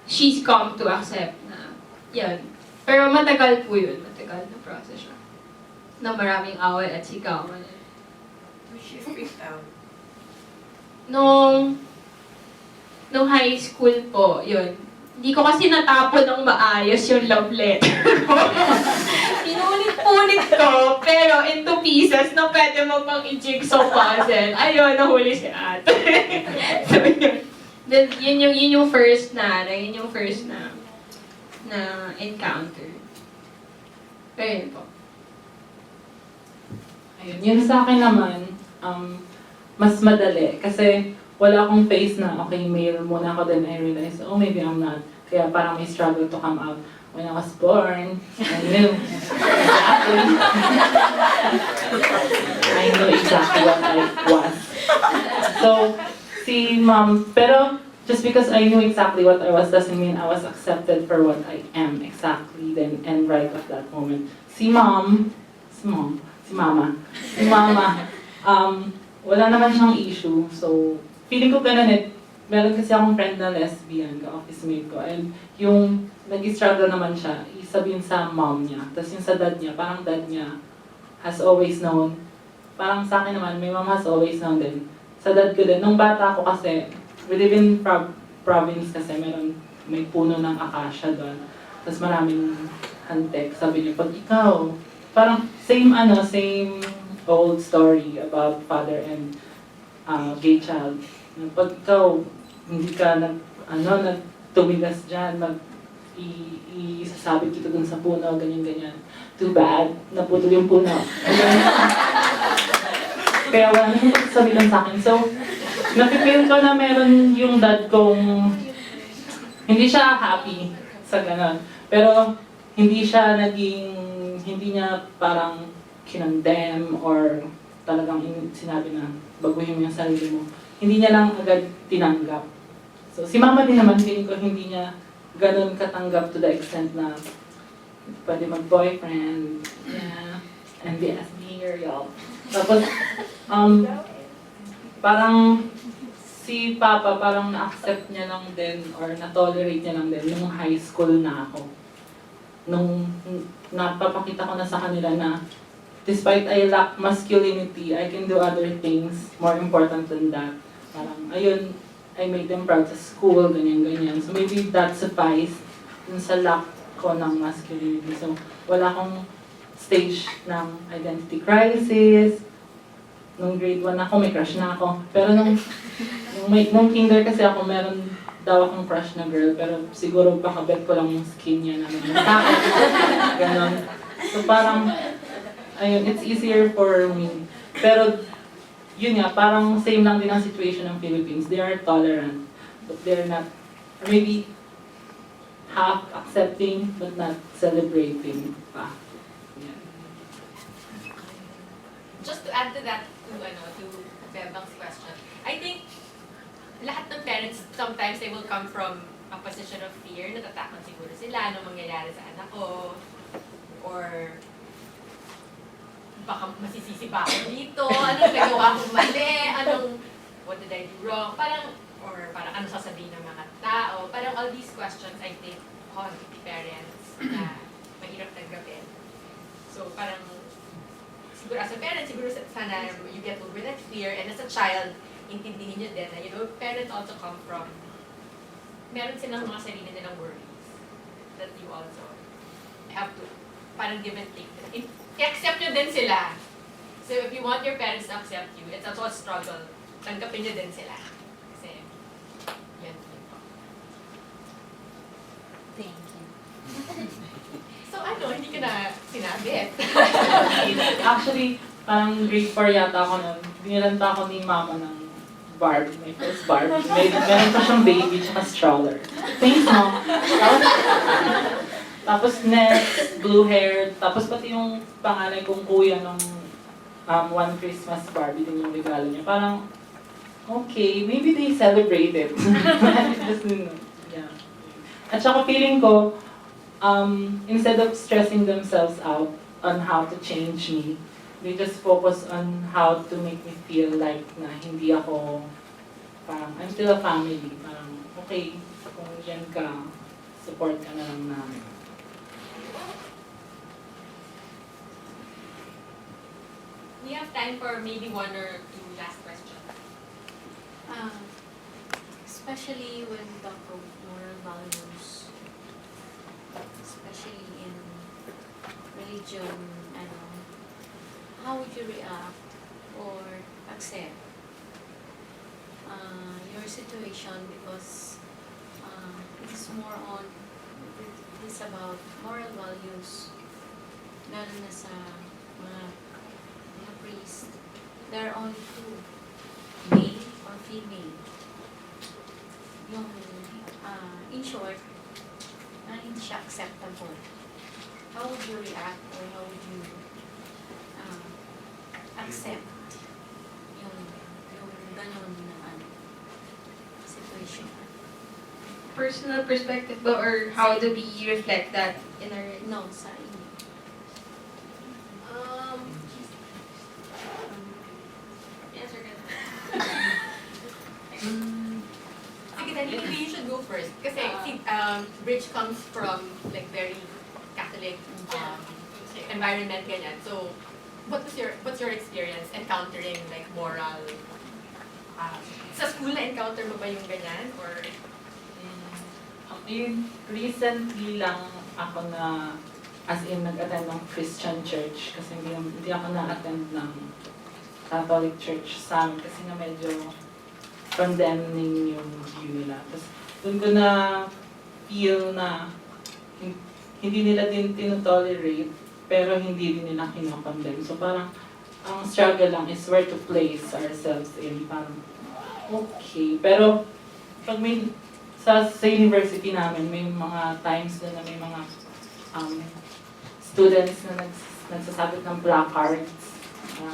she's come to accept na yan. Pero matagal po yun, matagal na process siya. Na maraming away at sigawan. She freaked out. Nung high school po, yun. Hindi ko kasi natapon ng maayos yung love letter ko. Inulit-ulit ko, pero into pieces na pwede mo pang i-jigsaw puzzle. Ayun, nahuli si ate. So yun. Then, yun yung first na encounter. Pero yun po. Ayun, yun sa akin naman, mas madali. Kasi wala akong face na, okay, male muna ako, then I realized, oh, maybe I'm not. Kaya parang may struggle to come out. When I was born, I knew exactly. I knew exactly what I was. So, si mom, pero just because I knew exactly what I was doesn't mean I was accepted for what I am exactly then and right at that moment. Si mama, wala naman siyang issue. So, feeling ko ganun eh. Meron kasi akong friend na lesbian, ka-office mate ko. And yung nag-struggle naman siya, isabihin sa mom niya. Tapos yung sa dad niya, parang dad niya has always known. Parang sa akin naman, my mom has always known din. Sa dad ko din. Nung bata ko kasi, we live in province kasi may puno ng acacia doon. Tapos maraming hantek. Sabi niya, pag ikaw, parang same old story about father and gay child. Pag ikaw, hindi ka tumigas dyan, isasabit kita dun sa puno, ganyan-ganyan. Too bad, naputol yung puno. Kaya wala nang pagsasabitan sa akin. So, napipil ko na meron yung dad kong hindi siya happy sa ganon. Pero hindi niya parang kinondem or talagang sinabi na baguhin mo yung sarili mo. Hindi niya lang agad tinanggap. So, si mama din naman, feeling ko hindi niya ganun katanggap to the extent na pwede mag-boyfriend. Yeah. And here, y'all. Tapos, parang si Papa, parang na-accept niya lang din or na-tolerate niya lang din nung high school na ako. Nung napapakita ko na sa kanila na despite I lack masculinity, I can do other things more important than that. Parang, ayun, I made them proud sa school, ganyan-ganyan. So maybe that suffice dun sa lack ko ng masculinity. So wala akong stage ng identity crisis. Nung grade 1 ako, may crush na ako. Pero nung kinder kasi ako, meron daw akong crush na girl. Pero siguro pakabet ko lang yung skin niya na takot. Ganon. So parang, ayun, it's easier for me. Pero, yun nga, parang same lang din ang situation ng Philippines. They are tolerant, but they're not, or maybe half accepting, but not celebrating pa. Yeah. Just to add to that to Bebang's question. I think lahat ng parents, sometimes they will come from a position of fear, natatakot siguro sila, anong mangyayari sa anak ko, or baka masisisi ba ako dito, anong nagawa kong mali, what did I do wrong, or parang ano sasabihin ng mga tao, parang all these questions I think haunt parents na mahirap tanggapin. So parang, siguro as a parent, siguro sana you get over that fear, and as a child, intindihin nyo din na, parents also come from, meron silang mga sarili nilang worries that you also have to, parang give and take. I-accept nyo din sila. So if you want your parents to accept you, it's also a struggle. Tanggapin nyo din sila. Kasi, yan. Thank you. So hindi ka na sinabi. Actually, parang grade 4 yata ako nun. Binilanta ako ni mama ng Barbie, my first Barbie. Meron pa siyang baby tsaka stroller. Thanks, mom. Tapos next, blue hair. Tapos pati yung pangalan kong kuya nung one Christmas Barbie din yung regalo niya. Parang, okay, maybe they celebrate it. Yeah. At saka feeling ko, instead of stressing themselves out on how to change me, they just focus on how to make me feel like na hindi ako, parang, I'm still a family. Parang, okay, kung yan ka, support ka na lang namin. We have time for maybe one or two last questions. Especially when we talk of moral values, especially in religion, how would you react or accept your situation, because it is about moral values, lalo na sa mga priest. There are only two, male or female. Yung, in short, hindi siya acceptable. How would you react or how would you accept yung ganun na situation? Personal perspective ba, or how do we reflect that in our... No, sa inyo. Answer ka na. Sige, Dani, maybe you should go first. Kasi Bridge comes from like very Catholic environment, ganyan. So, what's your experience encountering like moral? Sa school na encounter mo ba yung ganyan, or? Recently lang ako na, as in, nag-attend ng Christian church kasi hindi ako na-attend ng Catholic church sa amin kasi nga medyo condemning yung view nila. Tapos doon ko na feel na hindi nila din tinotolerate pero hindi din nila kinokondemn. So parang ang struggle lang is where to place ourselves in. Parang okay. Pero pag may sa university namin, may mga times na may mga students na nagsasabit ng placards,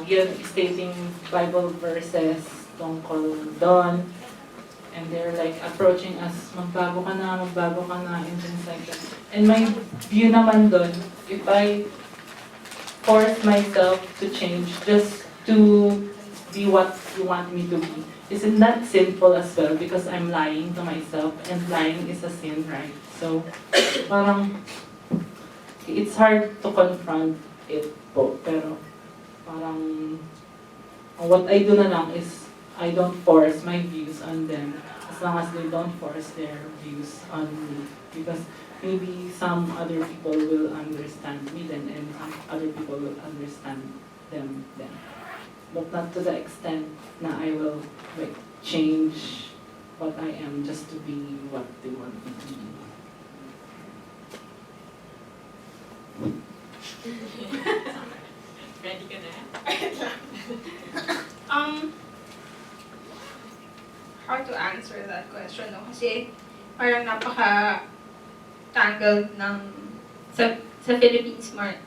yun stating Bible verses tungkol doon. And they're like approaching us, magbago ka na, and things like that. And my view naman doon, if I force myself to change just to be what you want me to be, isn't that sinful as well? Because I'm lying to myself, and lying is a sin, right? So, parang, it's hard to confront it po, pero parang, what I do na lang is, I don't force my views on them, as long as they don't force their views on me. Because maybe some other people will understand me then, and some other people will understand them then. But not to the extent na I will like change what I am just to be what they want me to be. Ready ka na? How to answer that question, no? Kasi parang napaka-tangled ng sa Philippines, more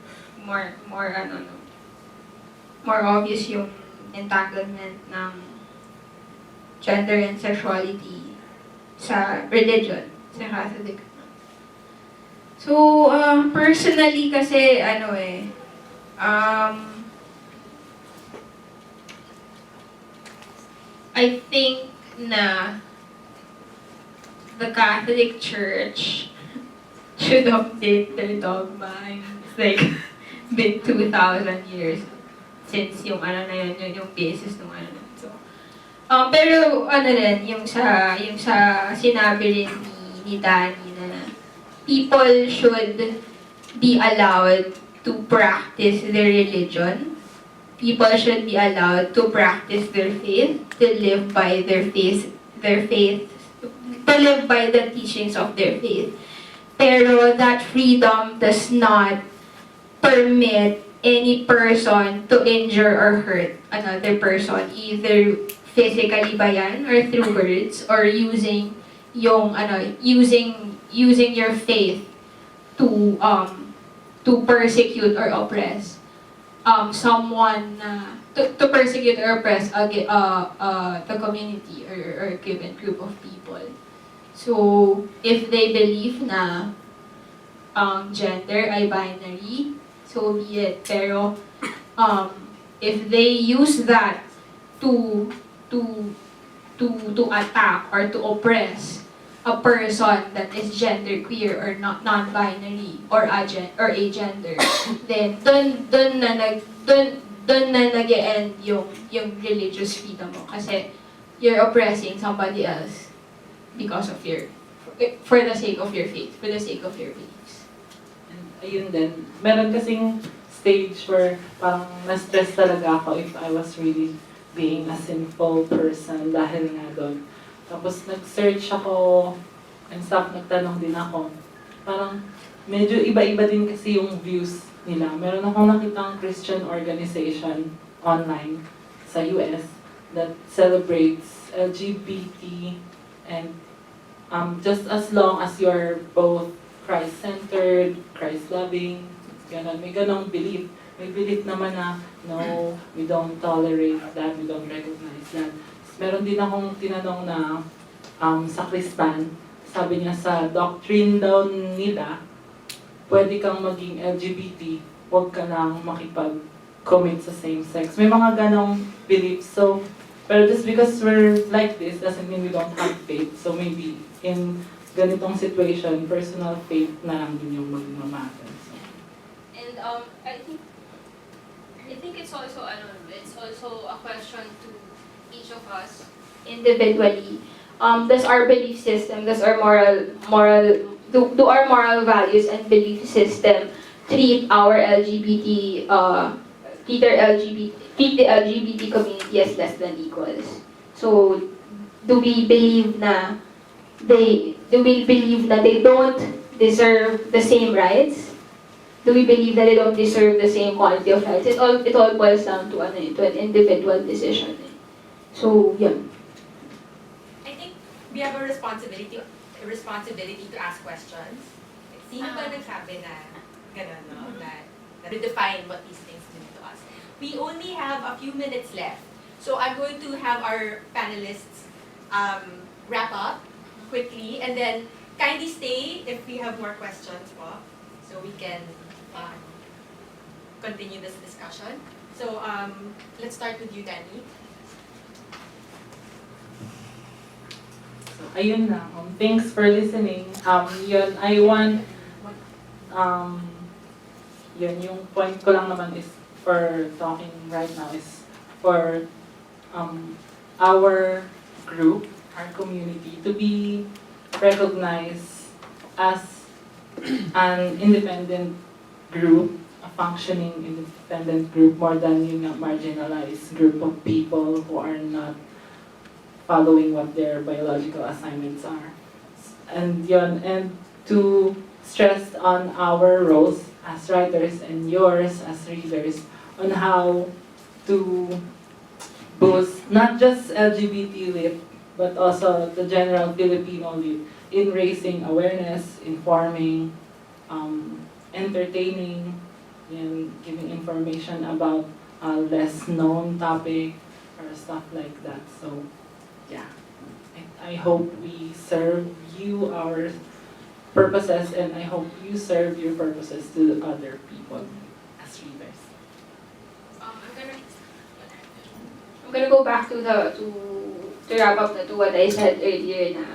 obvious yung entanglement ng gender and sexuality sa religion, sa Catholic. So, personally kasi, I think na the Catholic Church should update their dogma. It's like, been 2,000 years since yung yung basis ng So, pero rin, yung sa sinabi rin ni Dani na people should be allowed to practice their religion. People should be allowed to practice their faith, to live by to live by the teachings of their faith. Pero that freedom does not permit any person to injure or hurt another person, either physically ba yan, or through words, or using your faith to persecute or oppress someone, to persecute or oppress the community or a given group of people. So, if they believe na gender ay binary, so be it. Pero, if they use that to attack or to oppress a person that is genderqueer or not non-binary or agender, then dun na nag-e-end yung religious freedom mo, kasi you're oppressing somebody else because of for the sake of your faith, for the sake of your beliefs. And ayun din, meron kasing stage where parang na-stress talaga ako if I was really being a sinful person dahil nga doon. Tapos nag-search ako and stuff, nagtanong din ako. Parang medyo iba-iba din kasi yung views nila. Meron akong nakitang Christian organization online sa US that celebrates LGBT and just as long as you're both Christ-centered, Christ-loving, ganon. May ganong belief. May belief naman na, no, we don't tolerate that, we don't recognize that. Meron din akong tinanong na sa Kristan, sabi niya sa doctrine daw nila, pwede kang maging LGBT, huwag ka lang makipag-commit sa same sex. May mga ganong beliefs. So, pero just because we're like this doesn't mean we don't have faith. So maybe in ganitong situation, personal faith na lang din yung magmamatter. So. And I think it's also a question to each of us individually. Does our belief system, does our do our moral values and belief system treat the LGBT community as less than equals? So, do we believe na they don't deserve the same rights? Do we believe that they don't deserve the same quality of rights? It all boils down to an individual decision. So, yeah. I think we have a responsibility to ask questions. Sino ba nagsabi na gano'n, no? Na redefine what these things mean to us. We only have a few minutes left. So I'm going to have our panelists wrap up quickly, and then kindly stay if we have more questions po, so we can continue this discussion. So let's start with you, Dani. So, ayun na. Thanks for listening. Yun, I want, yun, yung point ko lang naman is for talking right now is for our group, our community, to be recognized as an independent group, a functioning independent group, more than yung marginalized group of people who are not following what their biological assignments are. And yun, and to stress on our roles as writers and yours as readers on how to boost not just LGBT lit, but also the general Filipino lit in raising awareness, informing, entertaining, and giving information about a less known topic, or stuff like that. So yeah, I hope we serve you our purposes, and I hope you serve your purposes to other people as readers. I'm gonna go back to wrap up to what I said earlier na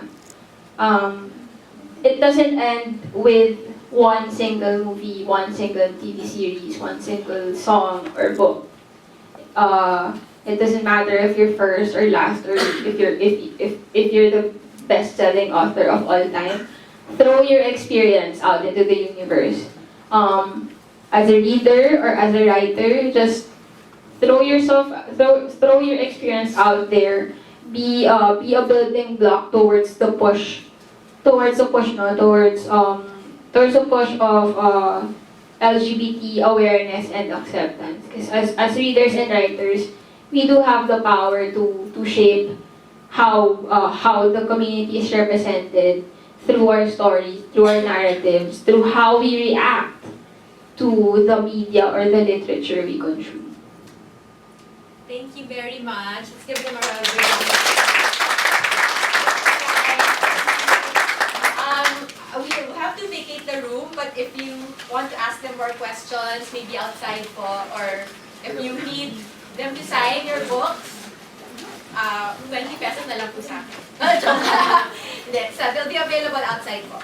it doesn't end with one single movie, one single TV series, one single song or book. It doesn't matter if you're first or last, or if you're the best-selling author of all time. Throw your experience out into the universe. As a reader or as a writer, just throw your experience out there. Be a building block towards the push, no, towards the push of LGBT awareness and acceptance. Because as readers and writers, we do have the power to shape how the community is represented through our stories, through our narratives, through how we react to the media or the literature we consume. Thank you very much. Let's give them a round of applause. We have to vacate the room, but if you want to ask them more questions, maybe outside po, or if you need them to sign your books, 20 pesos na lang po sa akin. Joke. Hindi, so they'll be available outside po.